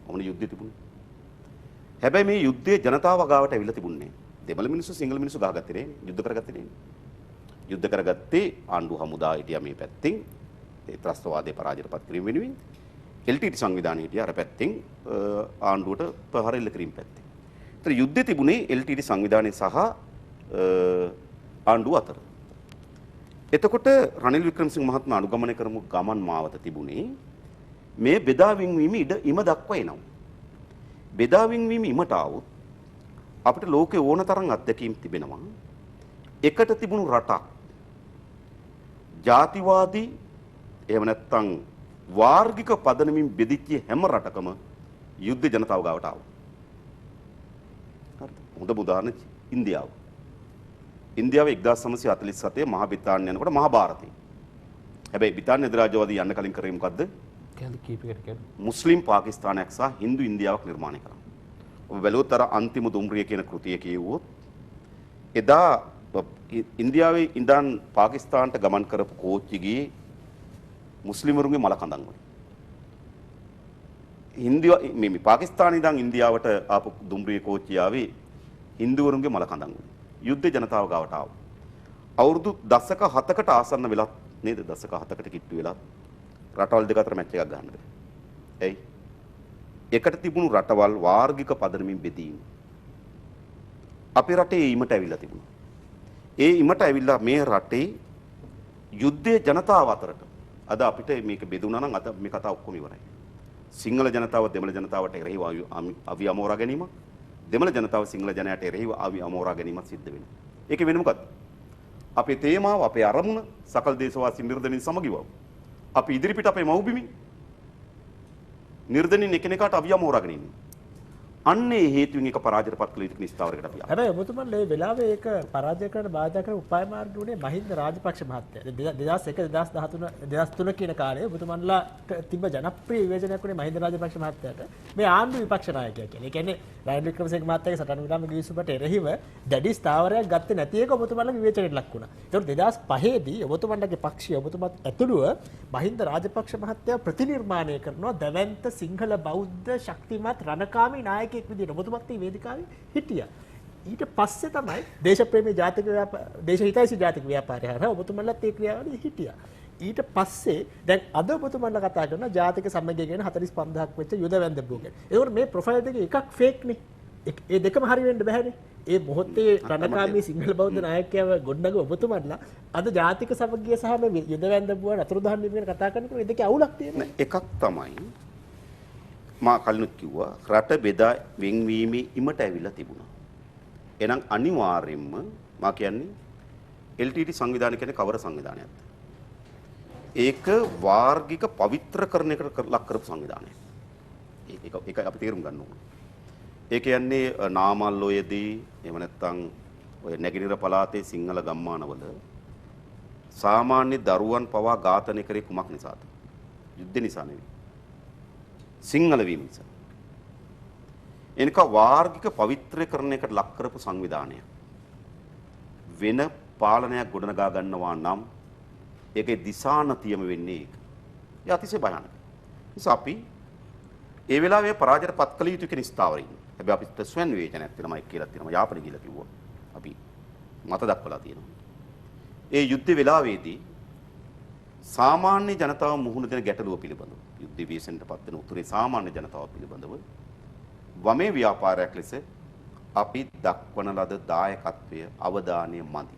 ඔවුන යුද්ධය තිබුණේ. හැබැයි මේ යුද්ධයේ ජනතාව ගාවට ඇවිල්ලා තිබුණේ. දෙමළ මිනිස්සු සිංහල මිනිස්සු ගහගත්තේ නේ. යුද්ධ කරගත්තේ නේ. යුද්ධ කරගත්තේ ආණ්ඩුව හමුදා හිටියා මේ පැත්තෙන්. ඒ ත්‍රස්තවාදයේ පරාජයටපත් කිරීම වෙනුවෙන්. LTT සංවිධානයේ හිටියා අර පැත්තෙන් ආණ්ඩුවට ප්‍රහාර එල්ල කිරීම පැත්තෙන්. ඒතර යුද්ධය තිබුණේ LTT සංවිධානයේ සහ ආණ්ඩුව අතර. එතකොට රනිල් වික්‍රමසිංහ මහත්මයා අනුගමනය කරමු ගමන් මාවත තිබුණේ මේ බෙදා වින්වීම ඉම දක්වා එනවා. බෙදා වින්වීම ඉමට આવොත් අපිට ලෝකේ ඕන තරම් අත්දැකීම් තිබෙනවා. එකට තිබුණු රටක් ජාතිවාදී එහෙම නැත්නම් වාර්ගික පදනමින් බෙදිච්ච හැම රටකම යුද්ධ ජනතාව ගාවට ආවා. හරිද? හොඳ උදාහරණ ඉන්දියාව. ඉන්දියාව 1947 මහා බ්‍රිතාන්‍ය යනකොට මහා භාරතය. හැබැයි බ්‍රිතාන්‍ය අධිරාජ්‍යවාදී යන්න කලින් කරේ මොකද්ද? මුස්ලිම් පාකිස්තානයක් සහ හින්දු ඉන්දියාවක් නිර්මාණය කරා. ඔබ බැලුවොත් අර අන්තිම දුම්රිය කියන කෘතිය කියවුවොත් එදා ඉන්දියාවේ ඉඳන් පාකිස්තානට ගමන් කරපු කෝච්චි ගියේ මුස්ලිම්වරුන්ගේ මල කඳන් වලින්. මේ පාකිස්තානයේ ඉඳන් ඉන්දියාවට ආපු දුම්රිය කෝච්චිය ආවේ හින්දුවරුන්ගේ මල කඳන් වලින්. යුද්ධ ජනතාව ගාවට ආවා. අවුරුදු දශක 7කට ආසන්න වෙලා නේද? දශක 7කට කිට්ටු වෙලා රටවල් දෙක අතර මැච් එකක් ගන්න බැහැ. එයි. එකට තිබුණු රටවල් වාර්ගික පදනමින් බෙදීම. අපේ රටේ ඊමට ඇවිල්ලා තිබුණා. ඒ ඊමට ඇවිල්ලා මේ රටේ යුද්ධයේ ජනතාව අතරට අද අපිට මේක බෙදුණා නම් අද මේ කතාව ඔක්කොම ඉවරයි. සිංහල ජනතාව දෙමළ ජනතාවට එරෙහිව අවි අමෝරා ගැනීම, දෙමළ ජනතාව සිංහල ජනයාට එරෙහිව අවි අමෝරා ගැනීමක් සිද්ධ වෙනවා. ඒක වෙන්නේ මොකද්ද? අපේ තේමාව, අපේ අරමුණ සකල දේශවාසී නිර්ධනීන් සමගිව. අපි ඉදිරිපිට අපේ මව්බිමි නිර්ධනීන් එකිනෙකාට අවි අමෝරාගෙන ඉන්නේ. අන්නේ හේතුවෙන් එක පරාජයටපත් කළ යුතු නිස්තාවරයකට අපි ආවා. හැබැයි ඔබතුමන් මේ වෙලාවේ ඒක පරාජය කරන්න බාධා කරන උපාය මාර්ග උනේ මහින්ද රාජපක්ෂ මහත්තයා. 2001 2013 2003 කියන කාලේ ඔබතුමන්ලා තිබ්බ ජනප්‍රිය විවේචනයක් උනේ මහින්ද රාජපක්ෂ මහත්තයාට මේ ආණ්ඩු විපක්ෂ ናයකයා කියලා. ඒ කියන්නේ රනිල් වික්‍රමසිංහ මහත්තයාගේ සටන් විරාම ගිවිසුමට එරෙහිව දැඩි ස්ථාවරයක් ගත්තේ නැති එක ඔබතුමන්ලා විවේචනයට ලක් වුණා. ඒතකොට 2005 දී ඔබතුමන්ලගේ පක්ෂය ඔබතුමත් ඇතුළුව මහින්ද රාජපක්ෂ මහත්තයා ප්‍රතිනිර්මාණය කරනවා දැවැන්ත සිංහල බෞද්ධ ශක්තිමත් රණකාමී නායකයෙක් විදිහට ඔබතුමත් මේ වේදිකාවේ හිටියා. ඊට පස්සේ තමයි දේශප්‍රේමී ජාතික දේශහිතයිසී ජාතික ව්‍යාපාරය හරහා ඔබතුමන්ලත් ඒ ක්‍රියාවලිය හිටියා. ඊට පස්සේ දැන් අද ඔබතුමන්ලා කතා කරන ජාතික සමගිය ගැන 45000ක් වෙච්ච යුද වැන්දපුව ගැන. ඒකෝර මේ ප්‍රොෆයිල් දෙකේ එකක් ෆේක් නේ. ඒ දෙකම හරි වෙන්න බෑනේ. ඒ මොහොතේ රණකාමී සිංහල බෞද්ධ නායකයව ගොඩනග ඔබතුමන්ලා අද ජාතික සමගිය සහ මේ යුද වැන්දපුව අතුරුදහන් වීම ගැන කතා කරනකොට මේ දෙකේ අවුලක් තියෙනවා. එකක් තමයි මා කලිනුත් කිව්වා රට බෙදා වෙන්වීමේ ඉමට ඇවිල්ලා තිබුණා. එහෙනම් අනිවාර්යයෙන්ම මා කියන්නේ LTT සංවිධානය කියන්නේ කවර සංවිධානයක්ද? ඒක වාර්ගික පවිත්‍රකරණයකට ලක් කරපු සංවිධානයක්. ඒක අපි තේරුම් ගන්න ඕනේ. ඒ කියන්නේ නාමල්ලෝයේදී එහෙම නැත්නම් ඔය නැගිනිර පළාතේ සිංහල ගම්මානවල සාමාන්‍ය දරුවන් පවා ඝාතනය කරේ කුමක් නිසාද? යුද්ධ නිසා නෙවෙයි. සිංහල වීම නිසා. එනික වාර්ගික පවිත්‍රකරණයකට ලක් කරපු සංවිධානය. වෙන පාලනයක් ගොඩනගා ගන්නවා නම් ඒකේ දිශානතියම වෙන්නේ ඒක. ඒ අතිශය භයානකයි. නිසා අපි ඒ වෙලාවේ පරාජයට පත් කළ යුතු කෙනෙක් ස්ථාවරින්. හැබැයි අපිට ස්වයන් විවේචනයක් තියෙනවා කියලා තියෙනවා. යාපනය කියලා කිව්වා. අපි මත දක්වලා තියෙනවා. ඒ යුද්ධ වෙලාවේදී සාමාන්‍ය ජනතාව මුහුණ දෙන ගැටලුව පිළිබඳව යුද්ධ විශේෂයෙන්ට පත් වෙන උතුරේ සාමාන්‍ය ජනතාව පිළිබඳව වමේ ව්‍යාපාරයක් ලෙස අපි දක්වන ලද දායකත්වය අවධානය මදි.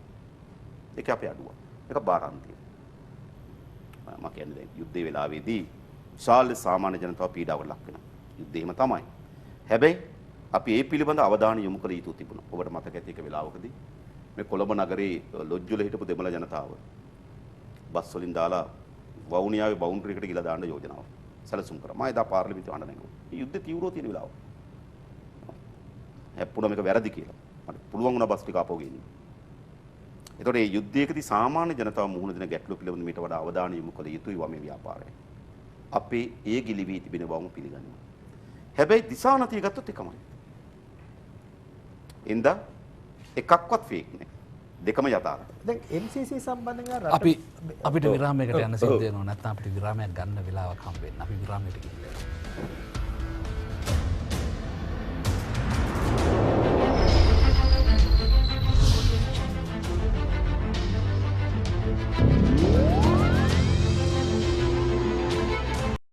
ඒක අපේ අඩුව. ඒක බාරන්තිය. මම කියන්නේ දැන් යුද්ධේ වෙලාවේදී විශාල සාමාන්‍ය ජනතාව පීඩාවට ලක් වෙනවා. යුද්ධෙම තමයි. හැබැයි අපි ඒ පිළිබඳ අවධානය යොමු කළ යුතු තිබුණා. ඔබට මතක ඇති එක වෙලාවකදී මේ කොළඹ නගරේ ලොජ්ජුල හිටපු දෙමළ ජනතාව බස් වලින් දාලා වවුනියාවේ බවුන්ඩරි එකට ගිහලා දාන්න යෝජනාව සැලසුම් කරා. මම එදා පාර්ලිමේන්තුවේ අඬ නැගුවා. මේ යුද්ධ තීව්‍රව තියෙන වෙලාව. හැප්පුණා මේක වැරදි කියලා. මට පුළුවන් වුණා බස් ටික ආපහු ගෙනියන්න. ඒතකොට මේ යුද්ධයකදී සාමාන්‍ය ජනතාව මුහුණ දෙන ගැටලු පිළිබඳ මීට වඩා අවධානය යොමු කළ යුතුයි වමේ ව්‍යාපාරය. අපේ ඒ ගිලිවී තිබෙන බවම පිළිගන්නවා. හැබැයි දිශානතිය ගත්තොත් එකමයි. එඳා එකක්වත් ෆේක් නෑ. දෙකම යථාර්ථයි. දැන් MCC සම්බන්ධව අපිට විරාමයකට යන්න සිද්ධ වෙනවා. නැත්නම් අපිට විරාමයක් ගන්න වෙලාවක් හම්බ වෙන්නේ. අපි විරාමයට ගිහින්